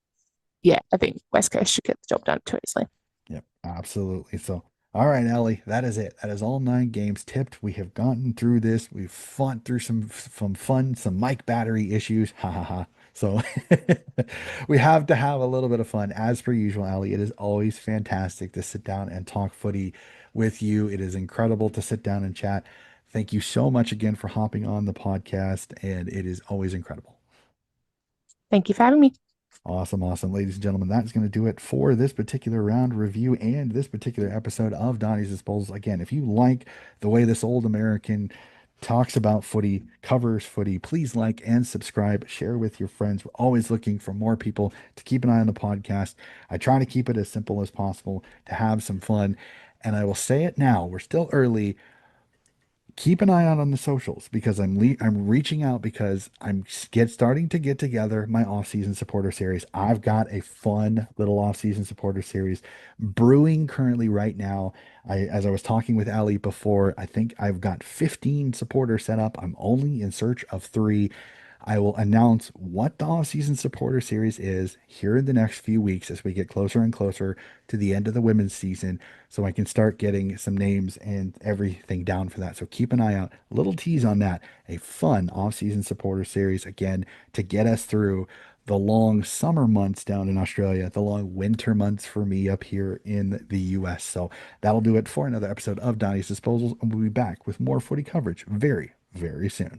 yeah, I think West Coast should get the job done too easily. Yep, absolutely. So, all right, Ellie, that is it. That is all 9 games tipped. We have gotten through this. We've fought through some fun, some mic battery issues. Ha ha ha. So we have to have a little bit of fun. As per usual, Ellie, it is always fantastic to sit down and talk footy with you. It is incredible to sit down and chat. Thank you so much again for hopping on the podcast, and it is always incredible. Thank you for having me. Awesome, awesome. Ladies and gentlemen, that's going to do it for this particular round review and this particular episode of Donnie's Disposals. Again, if you like the way this old American talks about footy, covers footy, please like and subscribe, share with your friends. We're always looking for more people to keep an eye on the podcast. I try to keep it as simple as possible to have some fun. And I will say it now, we're still early. Keep an eye out on the socials because I'm reaching out because I'm starting to get together my off-season supporter series. I've got a fun little off-season supporter series brewing currently right now. As I was talking with Ali before, I think I've got 15 supporters set up. I'm only in search of three. I will announce what the off-season supporter series is here in the next few weeks as we get closer and closer to the end of the women's season, so I can start getting some names and everything down for that. So keep an eye out. A little tease on that. A fun off-season supporter series again to get us through the long summer months down in Australia, the long winter months for me up here in the US. So that'll do it for another episode of Donnie's Disposals, and we'll be back with more footy coverage very, very soon.